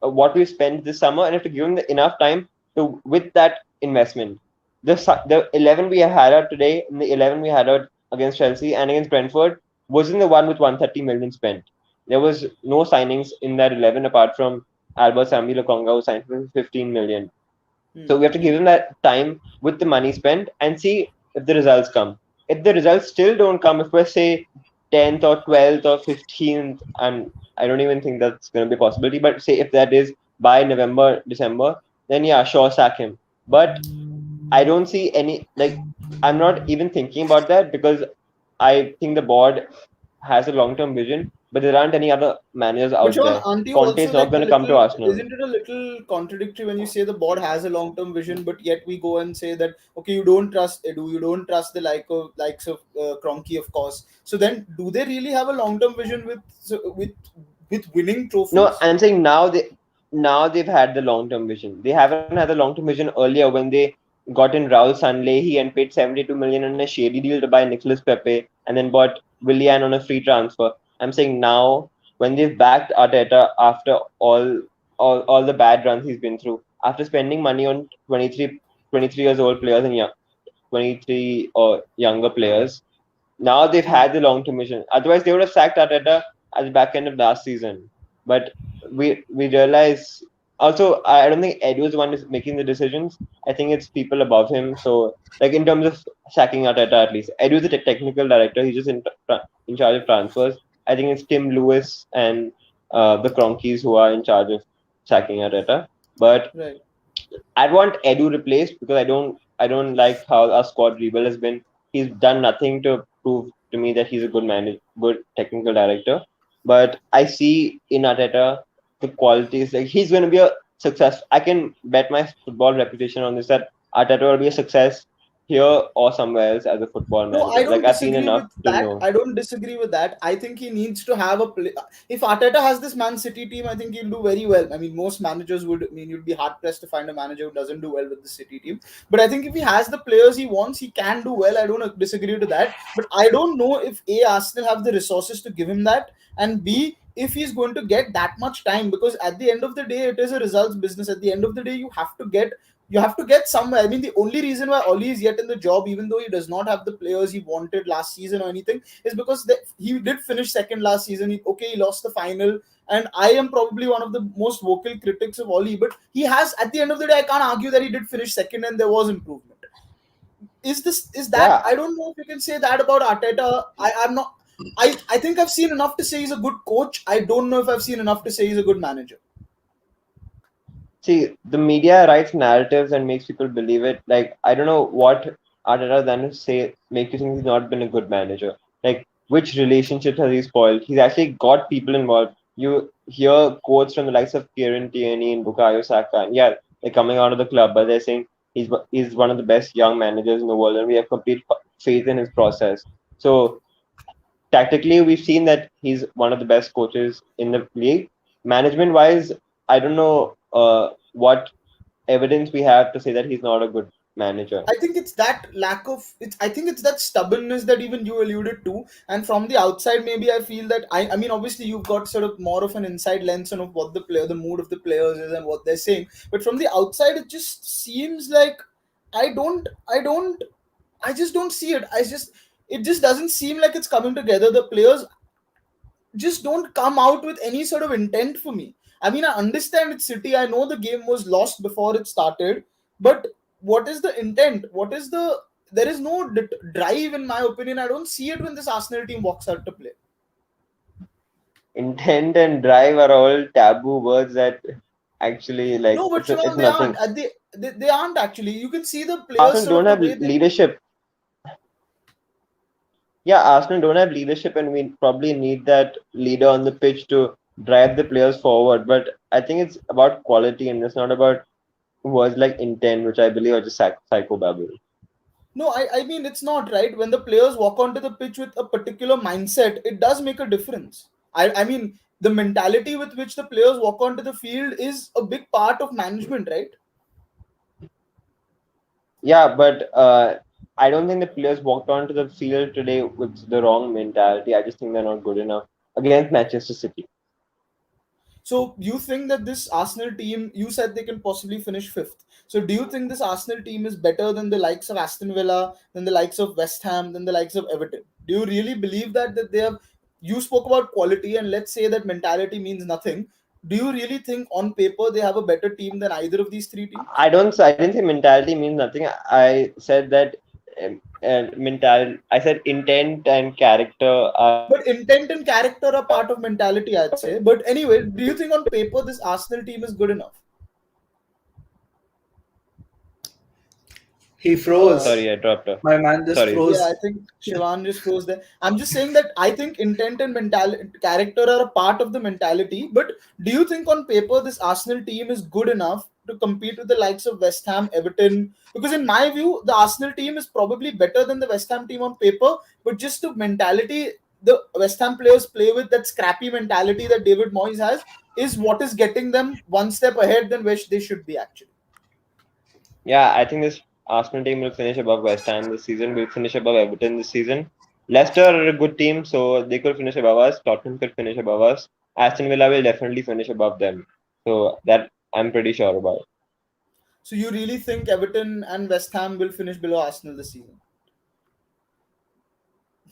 what we spent this summer and have to give him enough time to with that investment. The 11 we had out today and the 11 we had out against Chelsea and against Brentford wasn't the one with 130 million spent. There was no signings in that 11 apart from Albert Sambi Lokonga who signed for 15 million. So we have to give him that time with the money spent and see if the results come. If the results still don't come, if we're say 10th or 12th or 15th, and I don't even think that's going to be a possibility, but say if that is by November, December, then yeah, sure, sack him. But I don't see any, like, I'm not even thinking about that because I think the board has a long term vision, but there aren't any other managers But out Sean, there. aren't you Conte is also not like going a to come to little? Arsenal. Isn't it a little contradictory when you say the board has a long-term vision, but yet we go and say that okay, you don't trust Edu, you don't trust the likes of Kroenke, of course. So then, do they really have a long-term vision with winning No, trophies? I'm saying now they've had the long term vision. They haven't had the long term vision earlier when they got in Raul Sanlehi and paid 72 million on a shady deal to buy Nicolas Pepe and then bought Willian on a free transfer. I'm saying now when they've backed Arteta after all the bad runs he's been through, after spending money on 23 years old players and 23 or younger players, now they've had the long term vision. Otherwise, they would have sacked Arteta at the back end of last season. But we realize also I don't think Edu is the one who's making the decisions. I think it's people above him. So like in terms of sacking Arteta at least, Edu is the technical director. He's just in charge of transfers. I think it's Tim Lewis and the Cronkies who are in charge of sacking Arteta. But Right. I want Edu replaced because I don't like how our squad rebuild has been. He's done nothing to prove to me that he's a good manager, good technical director. But I see in Arteta the qualities. Like he's going to be a success. I can bet my football reputation on this that Arteta will be a success here or somewhere else as a football No, I manager. Like don't I've seen disagree enough with to that. know. I don't disagree with that. I think he needs to have a play. If Arteta has this Man City team, I think he'll do very well. I mean, most managers would. I mean, you'd be hard pressed to find a manager who doesn't do well with the City team. But I think if he has the players he wants, he can do well. I don't disagree to that. But I don't know if A, Arsenal have the resources to give him that, and B, if he's going to get that much time, because at the end of the day, it is a results business. At the end of the day, you have to get somewhere. I mean, the only reason why Oli is yet in the job, even though he does not have the players he wanted last season or anything, is because he did finish second last season. He lost the final, and I am probably one of the most vocal critics of Oli. But he has, at the end of the day, I can't argue that he did finish second and there was improvement. Is that Yeah, I don't know if you can say that about Arteta. I'm not. I think I've seen enough to say he's a good coach. I don't know if I've seen enough to say he's a good manager. see, the media writes narratives and makes people believe it. Like, I don't know what Arteta then say make you think he's not been a good manager. Like, which relationships has he spoiled? He's actually got people involved. You hear quotes from the likes of Kieran Tierney and Bukayo Saka, and yeah, they're coming out of the club, but they're saying he's one of the best young managers in the world, and we have complete faith in his process. So tactically, we've seen that he's one of the best coaches in the league. Management wise, I don't know what evidence we have to say that he's not a good manager. I think it's that lack of it's I think it's that stubbornness that even you alluded to. And from the outside, maybe I feel that I mean, obviously you've got sort of more of an inside lens on of what the mood of the players is and what they're saying. But from the outside, it just seems like I don't I don't I just don't see it. It just doesn't seem like it's coming together. The players just don't come out with any sort of intent for me. I mean, I understand it's City. I know the game was lost before it started, but what is the intent? There is no drive, in my opinion. I don't see it when this Arsenal team walks out to play. Intent and drive are all taboo words that actually like No, but it's Shivam, they aren't. nothing. They aren't actually. You can see the players Arsenal sort of don't the have way they. leadership. Yeah, Arsenal don't have leadership, and we probably need that leader on the pitch to drive the players forward. But I think it's about quality, and it's not about words like intent, which I believe are just psychobabble. No, I mean, it's not right. When the players walk onto the pitch with a particular mindset, it does make a difference. I mean, the mentality with which the players walk onto the field is a big part of management, right? Yeah, but I don't think the players walked onto the field today with the wrong mentality. I just think they're not good enough against Manchester City. So you think that this Arsenal team, you said they can possibly finish fifth. So do you think this Arsenal team is better than the likes of Aston Villa, than the likes of West Ham, than the likes of Everton? Do you really believe that they have? You spoke about quality, and let's say that mentality means nothing. Do you really think on paper they have a better team than either of these three teams? I didn't say mentality means nothing. I said that mental. I said intent and character are. But intent and character are part of mentality, I'd say. But anyway, do you think on paper this Arsenal team is good enough? He Uh, froze. Sorry, I dropped her. My man just Sorry. Yeah, I froze. think Shivan just froze there. I'm just saying that I think intent and mentality, character are a part of the mentality. But do you think on paper this Arsenal team is good enough to compete with the likes of West Ham, Everton? Because in my view, the Arsenal team is probably better than the West Ham team on paper. But just the mentality the West Ham players play with, that scrappy mentality that David Moyes has, is what is getting them one step ahead than where they should be actually. Yeah, I think this Arsenal team will finish above West Ham this season. Will finish above Everton this season. Leicester are a good team, so they could finish above us. Tottenham could finish above us. Aston Villa will definitely finish above them. So that I'm pretty sure about. So you really think Everton and West Ham will finish below Arsenal this season,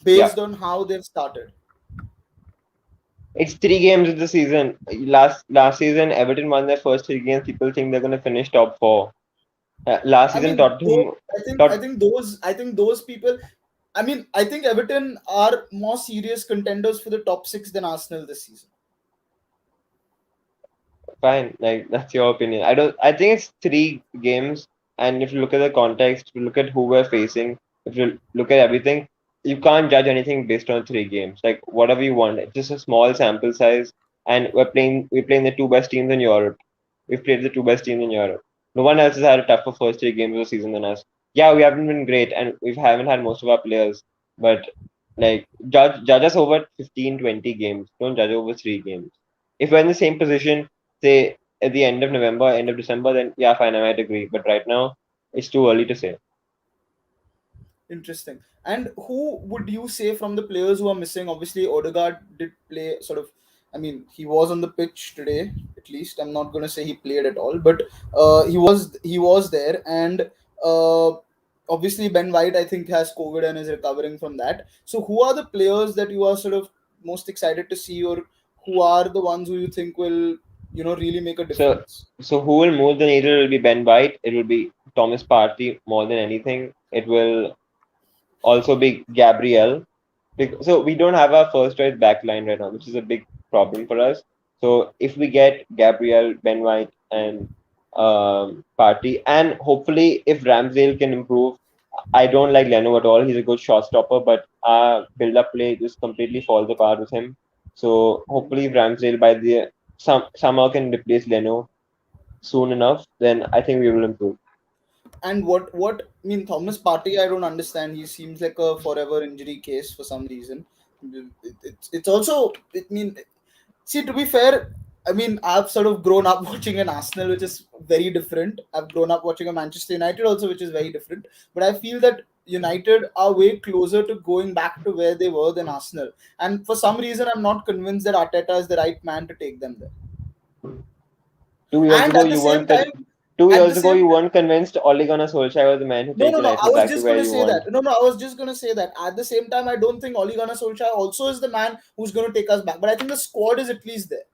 Yeah, based on how they've started? it's 3 games of the season. Last season, Everton won their first 3 games. People think they're gonna finish top four. Last I season, mean, Tottenham. I think those people. I mean, I think Everton are more serious contenders for the top six than Arsenal this season. Fine, like that's your opinion. I don't. I think it's 3 games, and if you look at the context, if you look at who we're facing, if you look at everything, you can't judge anything based on 3 games. Like whatever you want, it's just a small sample size, and we're playing the two best teams in Europe. We've played the two best teams in Europe. No one else has had a tougher first 3 games of the season than us. Yeah, we haven't been great, and we haven't had most of our players, but like judge us over 15, 20 games. Don't judge over 3 games. If we're in the same position say at the end of November, end of December, then yeah, fine, I might agree. But right now, it's too early to say. Interesting. And who would you say from the players who are missing? Obviously, Odegaard did play sort of. I mean, he was on the pitch today. At least I'm not going to say he played at all, but he was there. And uh, obviously, Ben White I think has COVID and is recovering from that. So, who are the players that you are sort of most excited to see, or who are the ones who you think will really make a So, difference? so who will move the needle? It will be Ben White. It will be Thomas Partey more than anything. It will also be Gabriel. So we don't have our first choice back line right now, which is a big problem for us. So if we get Gabriel, Ben White, and Partey, and hopefully if Ramsdale can improve, I don't like Leno at all. He's a good shot stopper, but our build-up play just completely falls apart with him. So hopefully, if Ramsdale by the somehow can replace Leno soon enough, then I think we will improve. And what I mean, Thomas Partey, I don't understand. He seems like a forever injury case for some reason. It's also, I mean, see, to be fair, I mean, I've sort of grown up watching an Arsenal, which is very different. I've grown up watching a Manchester United also, which is very different. But I feel that United are way closer to going back to where they were than Arsenal. And for some reason, I'm not convinced that Arteta is the right man to take them there. 2 years And ago, at the you same weren't con- time, two at the years ago same you time, weren't convinced Ole Gunnar Solskjaer was the man to no, take no, no. United back to where you want. I was just gonna say that. At the same time, I don't think Ole Gunnar Solskjaer also is the man who's gonna take us back. But I think the squad is at least there.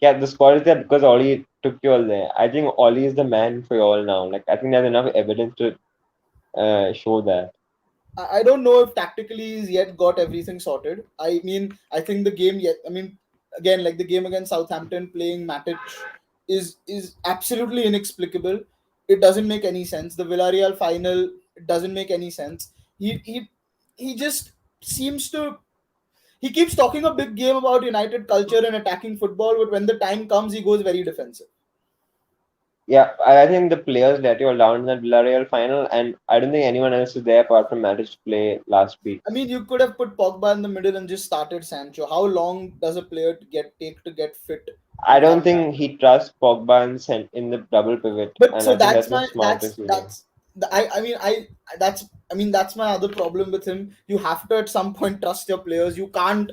Yeah, the squad is there because Oli took you all there. I think Oli is the man for you all now. Like I think there's enough evidence to show that. I don't know if tactically he's yet got everything sorted. I mean, I think the game yet. I mean, again, like the game against Southampton, playing Matic is absolutely inexplicable. It doesn't make any sense. The Villarreal final, it doesn't make any sense. He just seems to. He keeps talking a big game about United culture and attacking football, but when the time comes, he goes very defensive. Yeah, I think the players let you all down in that Villarreal final, and I don't think anyone else is there apart from Matic to play last week. I mean, you could have put Pogba in the middle and just started Sancho. How long does a player to get take to get fit I and don't come back? think he trusts Pogba in the double pivot, But and so I think that's that's the my smartest decision. I mean that's my other problem with him. You have to at some point trust your players. You can't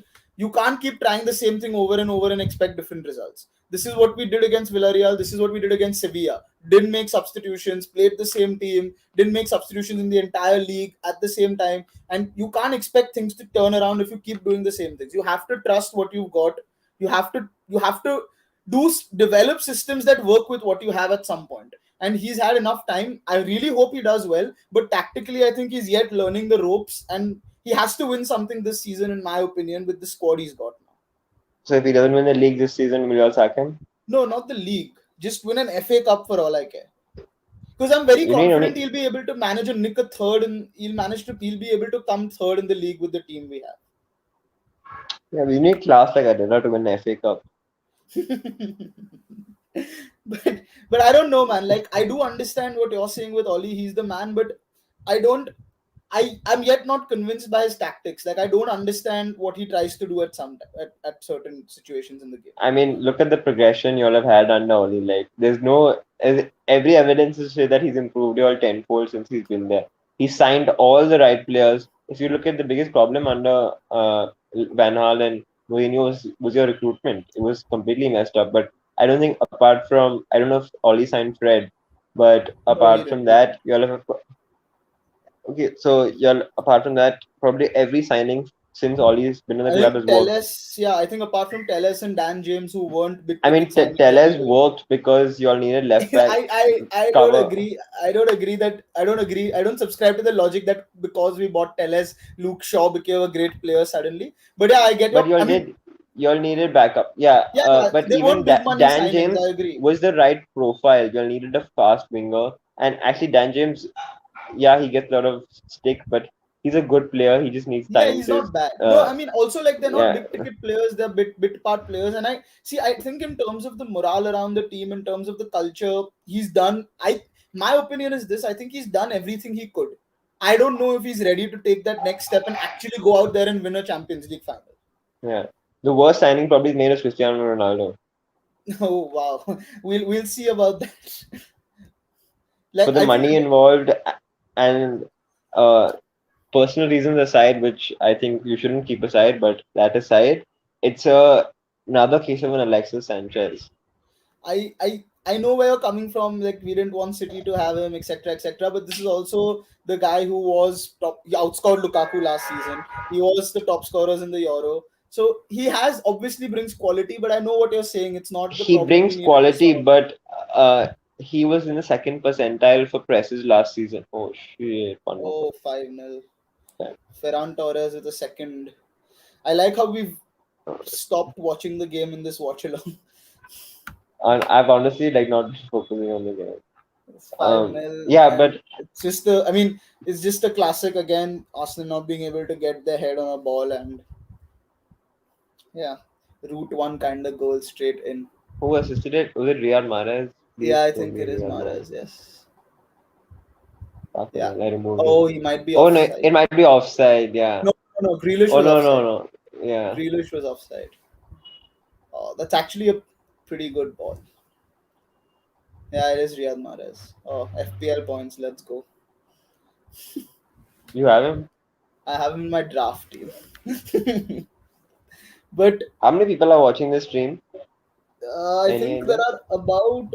keep trying the same thing over and over and expect different results. This is what we did against Villarreal. This is what we did against Sevilla. Didn't make substitutions, played the same team, didn't make substitutions in the entire league at the same time. And you can't expect things to turn around if you keep doing the same things. You have to trust what you've got. You have to develop systems that work with what you have at some point. And he's had enough time. I really hope he does well, but tactically I think he's yet learning the ropes, and he has to win something this season in my opinion with the squad he's got now. So if he doesn't win the league this season, will you all sack him? No, not the league, just win an FA Cup for all I care. Because I'm very You need confident only he'll be able to manage and nick a third, and he'll be able to come third in the league with the team we yeah, you need class like Adela to win the FA Cup. have. but I don't know, man. Like, I do understand what you're saying with Oli. He's the man, but I don't. I'm yet not convinced by his tactics. Like, I don't understand what he tries to do at certain situations in the game. I mean, look at the progression you all have had under Oli. Like, there's no every evidence to say that he's improved you all tenfold since he's been there. He signed all the right players. If you look at the biggest problem under Van Gaal and Mourinho was your recruitment. It was completely messed up. But I don't think apart from I don't know if Oli signed Fred, but No, he apart from didn't. that, you all have okay. So you all apart from that, probably every signing since Oli's been in the I club think has worked. Telles, yeah, I think apart from Telles and Dan James, who weren't big I ticket mean, signings Tellez anyway. worked because you all needed left back I don't cover, agree. I don't agree. I don't subscribe to the logic that because we bought Telles, Luke Shaw became a great player suddenly. But yeah, I get but your. I mean, you all needed backup. Yeah, yeah, but they even weren't big money Dan signings. James I agree. was the right profile. You all needed a fast winger, and actually Dan James, yeah, he gets a lot of stick, but he's a good player. He just needs Yeah, time he's to, not bad. No, uh, I mean also like they're not yeah, big ticket players. They're bit part players. And I see. I think in terms of the morale around the team, in terms of the culture, he's done. My opinion is this. I think he's done everything he could. I don't know if he's ready to take that next step and actually go out there and win a Champions League final. yeah. The worst signing probably made is Cristiano Ronaldo. Oh wow, we'll see about that. For Like the I think money involved and uh, personal reasons aside, which I think you shouldn't keep aside, but that aside, it's another case of an Alexis Sanchez. I know where you're coming from. Like we didn't want City to have him, etc., etc. But this is also the guy who was top. He outscored Lukaku last season. He was the top scorers in the Euro. So he has obviously brings quality. But I know what you're saying. It's not the He problem we brings needed to quality, solve. but he was in the second percentile for presses last season. Oh shit, one more Oh, 5-0. time. Ferran Torres with a second. I like how we've stopped watching the game in this watch along. And I've honestly like not focusing on the game. It's 5-0, Yeah, and but it's just a. I mean, it's just a classic again. Arsenal not being able to get their head on a ball, and yeah, route one kind of goal straight in. who assisted it? Was it Riyad Mahrez? Please Yeah, I don't think be it is Riyad Mahrez. Mahrez. Yes. Fucking Yeah. hell, I removed Oh, him. he might be Oh no, offside. it might be offside. Yeah. No, no, no. Grealish Oh was no, no, offside. no. Yeah. Grealish was offside. Oh, that's actually a pretty good ball. Yeah, it is Riyad Mahrez. Oh, FPL points. Let's go. You have him? I have him in my draft team. But How many people are watching this stream? I Any think there idea? are about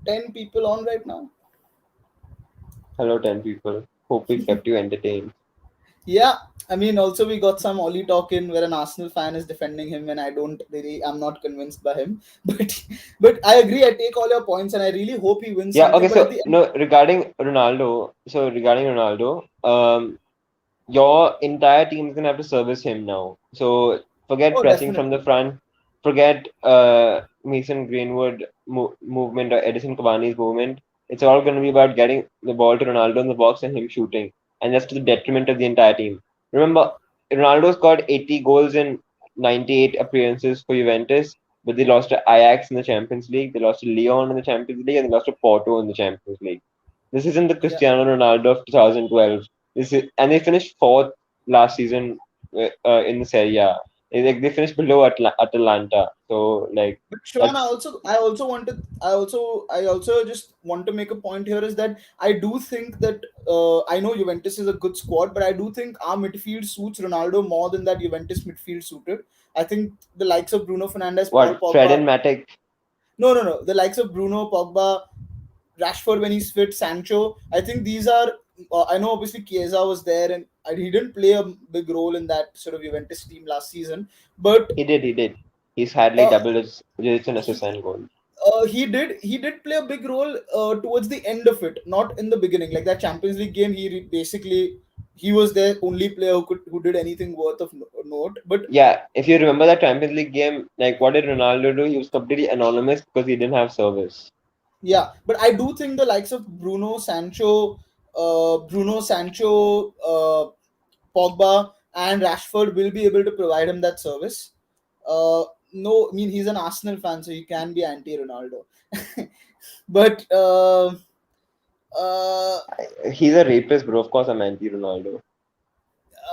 10 people on right now. Hello, 10 people. Hope we kept you entertained. Yeah, I mean, also we got some Oli talk in where an Arsenal fan is defending him, and I'm not convinced by him. But I agree. I take all your points, and I really hope he wins Yeah, okay, something. But at so the end, no, regarding Ronaldo, your entire team is gonna have to service him now. So forget oh, pressing from the definitely. front, forget Mason Greenwood movement or Edison Cavani's movement. It's all gonna be about getting the ball to Ronaldo in the box and him shooting, and that's to the detriment of the entire team. Remember, Ronaldo scored 80 goals in 98 appearances for Juventus, but they lost to Ajax in the Champions League, they lost to Lyon in the Champions League, and they lost to Porto in the Champions League. This isn't the Yeah, Cristiano Ronaldo of 2012. And they finished fourth last season in the Serie A. Like they finished below Atalanta. So like but Shivan, that's I also just want to make a point here is that I do think that I know Juventus is a good squad, but I do think our midfield suits Ronaldo more than that Juventus midfield suited. I think the likes of Bruno Fernandes, Paul what Fred Pogba, and Matic. no, no, no, the likes of Bruno, Pogba, Rashford when he's fit, Sancho. I think these are. I know obviously Chiesa was there and he didn't play a big role in that sort of Juventus team last season, but He did. He's had like uh, double digits in assists he and goals. he did play a big role towards the end of it, not in the beginning. Like that Champions League game, basically he was the only player who did anything worth of note. But Yeah, if you remember that Champions League game, like what did Ronaldo do? He was completely anonymous because he didn't have service. Yeah, but I do think the likes of Bruno Sancho, Pogba, and Rashford will be able to provide him that service. No, I mean he's an Arsenal fan, so he can be anti Ronaldo. But uh, He's a rapist, bro. Of course, I'm anti Ronaldo.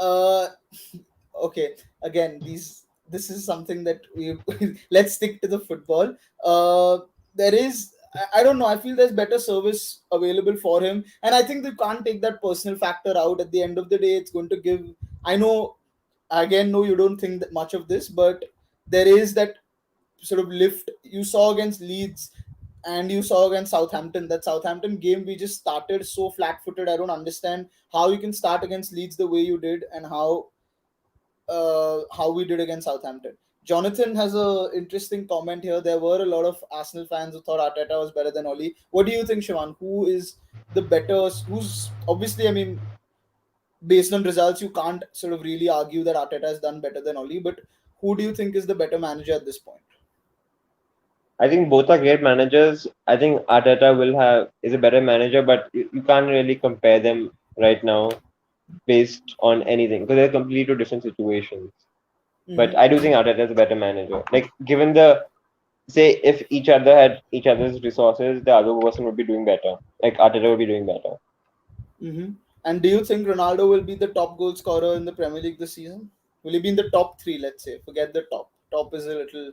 uh, okay, again, this is something that we let's stick to the football. There is, I don't know, I feel there's better service available for him, and I think they can't take that personal factor out. At the end of the day, it's going to give, I know, again, no, you don't think that much of this, but there is that sort of lift you saw against Leeds and you saw against Southampton. That Southampton game, we just started so flat footed. I don't understand how you can start against Leeds the way you did, and how we did against Southampton. Jonathan has a interesting comment here. There were a lot of Arsenal fans who thought Arteta was better than Oli. What do you think, Shivan? Who is the better? Who's obviously, I mean, based on results, you can't sort of really argue that Arteta has done better than Oli. But who do you think is the better manager at this point? I think both are great managers. I think Arteta is a better manager, but you can't really compare them right now based on anything because they're completely two different situations. But I do think Arteta is a better manager. Like given the say if each other had each other's resources, the other person would be doing better. Like Arteta would be doing better. Mm-hmm. And do you think Ronaldo will be the top goal scorer in the Premier League this season? Will he be in the top three? Let's say, forget the top. Top is a little.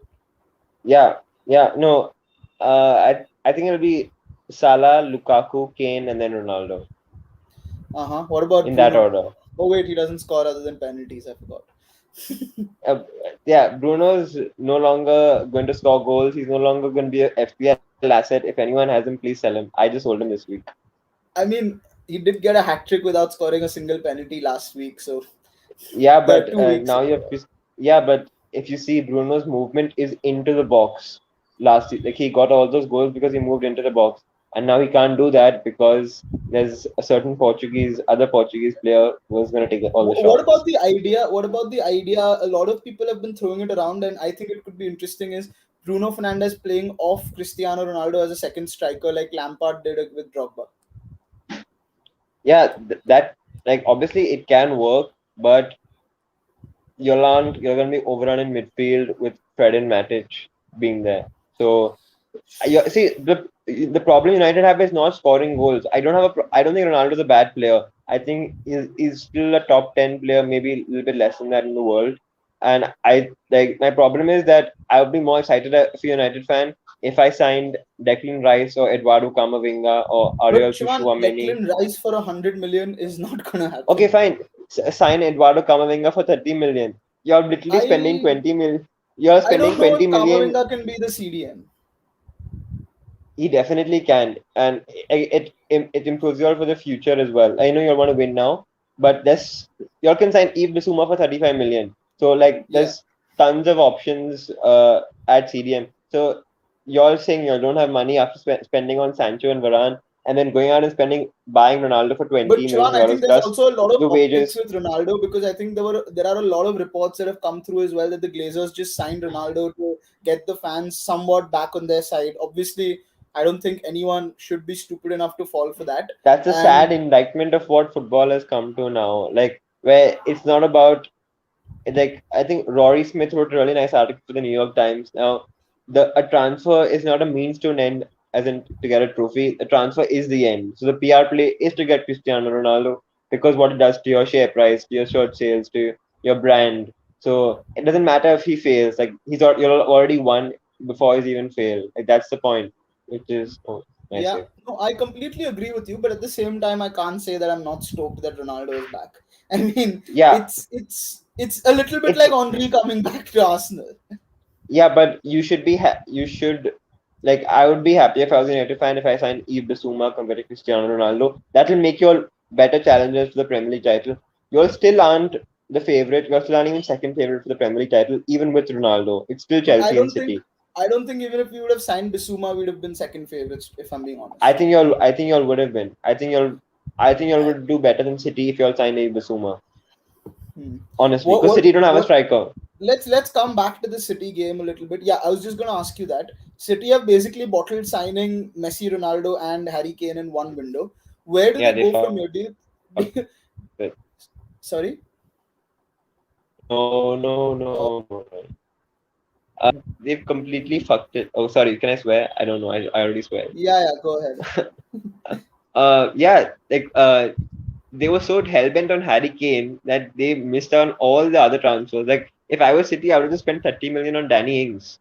Yeah, yeah, no. I think it'll be Salah, Lukaku, Kane, and then Ronaldo Uh huh. What about in that Bruno? order. Oh wait, he doesn't score other than penalties. I forgot. Uh, yeah, Bruno's no longer going to score goals. He's no longer going to be a FPL asset. If anyone has him, please sell him. I just sold him this week. I mean, he did get a hat trick without scoring a single penalty last week. So Yeah, the but 2 weeks now you ago. have to. Yeah, but if you see Bruno's movement is into the box last season. Like he got all those goals because he moved into the box, and now he can't do that because there's a certain other Portuguese player who's going to take all the What shots. about the idea? What about the idea? A lot of people have been throwing it around, and I think it could be interesting. Is Bruno Fernandes playing off Cristiano Ronaldo as a second striker, like Lampard did it with Drogba? Yeah, that like obviously it can work, but you're going to be overrun in midfield with Fred and Matic being there. So see the problem United have is not scoring goals. I don't think Ronaldo is a bad player. I think he's still a top 10 player, maybe a little bit less than that in the world. And I like my problem is that I would be more excited if a United fan if I signed Declan Rice or Eduardo Camavinga or But Ariel Shivan, Chouameni. Declan Rice for 100 million is not gonna Okay, happen. fine. Sign Eduardo Camavinga for 30 million. You're literally spending I 20 mil. You're I spending don't know 20 if million. Kamavinga can be the CDM. He definitely can, and it improves you all for the future as well. I know you all want to win now, but you all can sign Eve Bissouma for 35 million. So like, Yeah. there's tons of options at CDM. So you're saying you don't have money after spending on Sancho and Varane, and then going out and buying Ronaldo for But 20 Shivan, million I think euros there's plus also a lot of the optics wages. with Ronaldo, because I think there are a lot of reports that have come through as well that the Glazers just signed Ronaldo to get the fans somewhat back on their side. Obviously, I don't think anyone should be stupid enough to fall for that. That's a sad And indictment of what football has come to now. Like where it's not about like I think Rory Smith wrote a really nice article for the New York Times. Now, a transfer is not a means to an end, as in to get a trophy. The transfer is the end. So the PR play is to get Cristiano Ronaldo because what it does to your share price, to your shirt sales, to your brand. So it doesn't matter if he fails. Like you're already won before he's even failed. Like that's the point. Which is nice yeah, save. no, I completely agree with you. But at the same time, I can't say that I'm not stoked that Ronaldo is back. I mean, Yeah, it's a little bit it's like Henri coming back to Arsenal. Yeah, but you should like I would be happy if I was a United fan if I signed Yves Bissouma compared to Cristiano Ronaldo. That will make you all better challengers for the Premier League title. You all still aren't the favorite. You all still aren't even second favorite for the Premier League title, even with Ronaldo. It's still But Chelsea and City. I don't think even if we would have signed Bissouma, we'd have been second favorites. If I'm being I honest. think you all would have been. I think you all would do better than City if you all signed Yves Bissouma. Hmm. Honestly, because City don't have a What striker. let's come back to the City game a little bit. Yeah, I was just gonna ask you that. City have basically bottled signing Messi, Ronaldo, and Harry Kane in one window. Where do Yeah, they they go from fucked here? it. Sorry. No, no, Uh, no, no, no. They've completely fucked it. Oh, sorry. Can I swear? I don't know. I already swear. yeah, yeah. Go ahead. Yeah, they were so hell bent on Harry Kane that they missed on all the other transfers. Like, if I was City, I would have just spent 30 million on Danny Ings.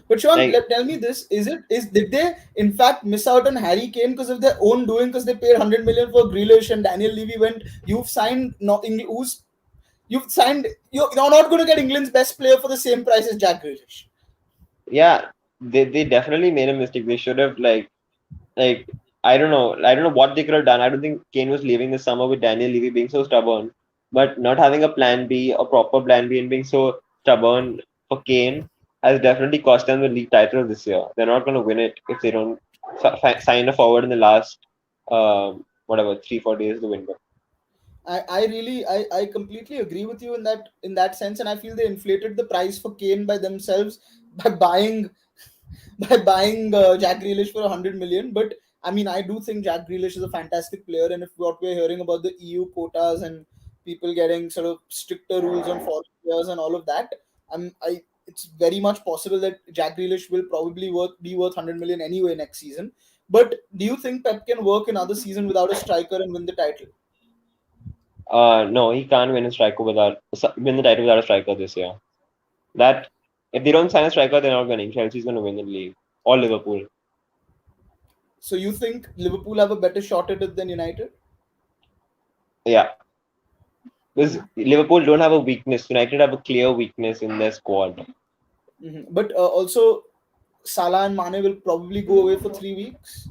But Sean, Like, tell me this: is did they in fact miss out on Harry Kane because of their own doing? Because they paid 100 million for Grealish and Daniel Levy went. You've signed no, who's you've signed. You're not going to get England's best player for the same price as Jack Grealish. yeah, they definitely made a mistake. They should have like I don't know what they could have done. I don't think Kane was leaving this summer with Daniel Levy being so stubborn, but not having a plan B, a proper plan B, and being so stubborn for Kane has definitely cost them the league title this year. They're not going to win it if they don't sign a forward in the last whatever 3 4 days of the window. I completely agree with you in that sense, and I feel they inflated the price for Kane by themselves by buying by buying Jack Grealish for 100 million. But I mean, I do think Jack Grealish is a fantastic player, and if what we're hearing about the EU quotas and people getting sort of stricter rules on foreign players and all of that, it's very much possible that Jack Grealish will probably be worth 100 million anyway next season. But do you think Pep can work another season without a striker and win the title? No, he can't win the title without a striker this year. That if they don't sign a striker, they're not winning. Chelsea's going to win the league or Liverpool. So you think Liverpool have a better shot at it than United? Yeah, because Liverpool don't have a weakness. United have a clear weakness in their squad. But also, Salah and Mane will probably go away for 3 weeks.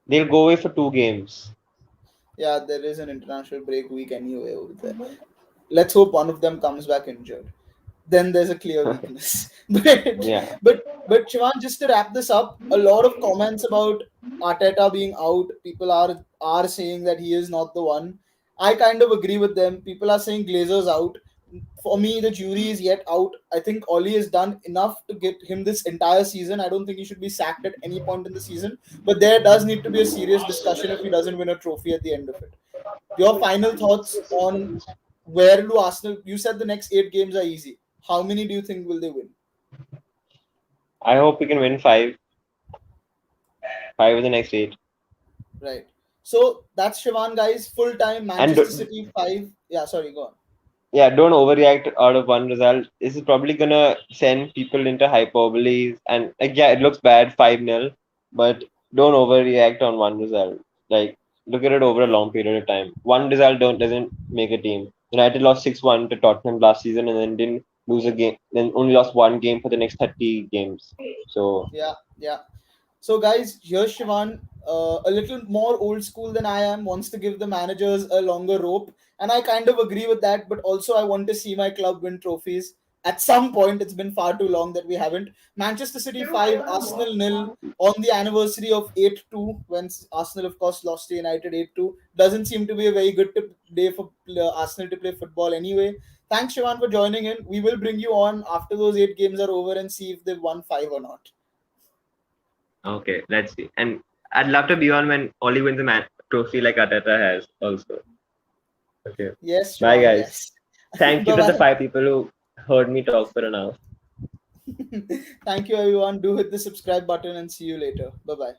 They'll go away for 2 games. Yeah, there is an international break week anyway over there. Let's hope one of them comes back injured. Then there's a clear weakness. but Yeah, but Shivan, just to wrap this up, a lot of comments about Arteta being out. People are saying that he is not the one. I kind of agree with them. People are saying Glazer's out. For me, the jury is yet out. I think Ollie has done enough to get him this entire season. I don't think he should be sacked at any point in the season. But there does need to be a serious discussion if he doesn't win a trophy at the end of it. Your final thoughts on where do Arsenal? You said the next 8 games are easy. How many do you think will they win? I hope we can win five of the next 8. Right. So that's Shivan, guys. Full time And Manchester City 5. Yeah, sorry, go on. yeah, don't overreact out of one result. This is probably gonna send people into hyperbole. And like, yeah, it looks bad 5-0, but don't overreact on one result. Like, look at it over a long period of time. One result doesn't make a team. United lost 6-1 to Tottenham last season and then didn't lose a game. Then only lost one game for the next 30 games. So Yeah, yeah. So, guys, here's Shivan, a little more old school than I am, wants to give the managers a longer rope. And I kind of agree with that, but also I want to see my club win trophies. At some point, it's been far too long that we haven't. Manchester City 5, Arsenal nil on the anniversary of 8-2, when Arsenal, of course, lost to United 8-2. Doesn't seem to be a very good day for Arsenal to play football anyway. Thanks, Shivan, for joining in. We will bring you on after those 8 games are over and see if they've won 5 or not. okay, let's see. And I'd love to be on when Oli wins a trophy like Arteta has also. Okay. Yes, Bye Shivan, guys. yes. Thank you Bye to the bye. 5 people who heard me talk for an hour. Thank you, everyone. Do hit the subscribe button and see you later. Bye bye.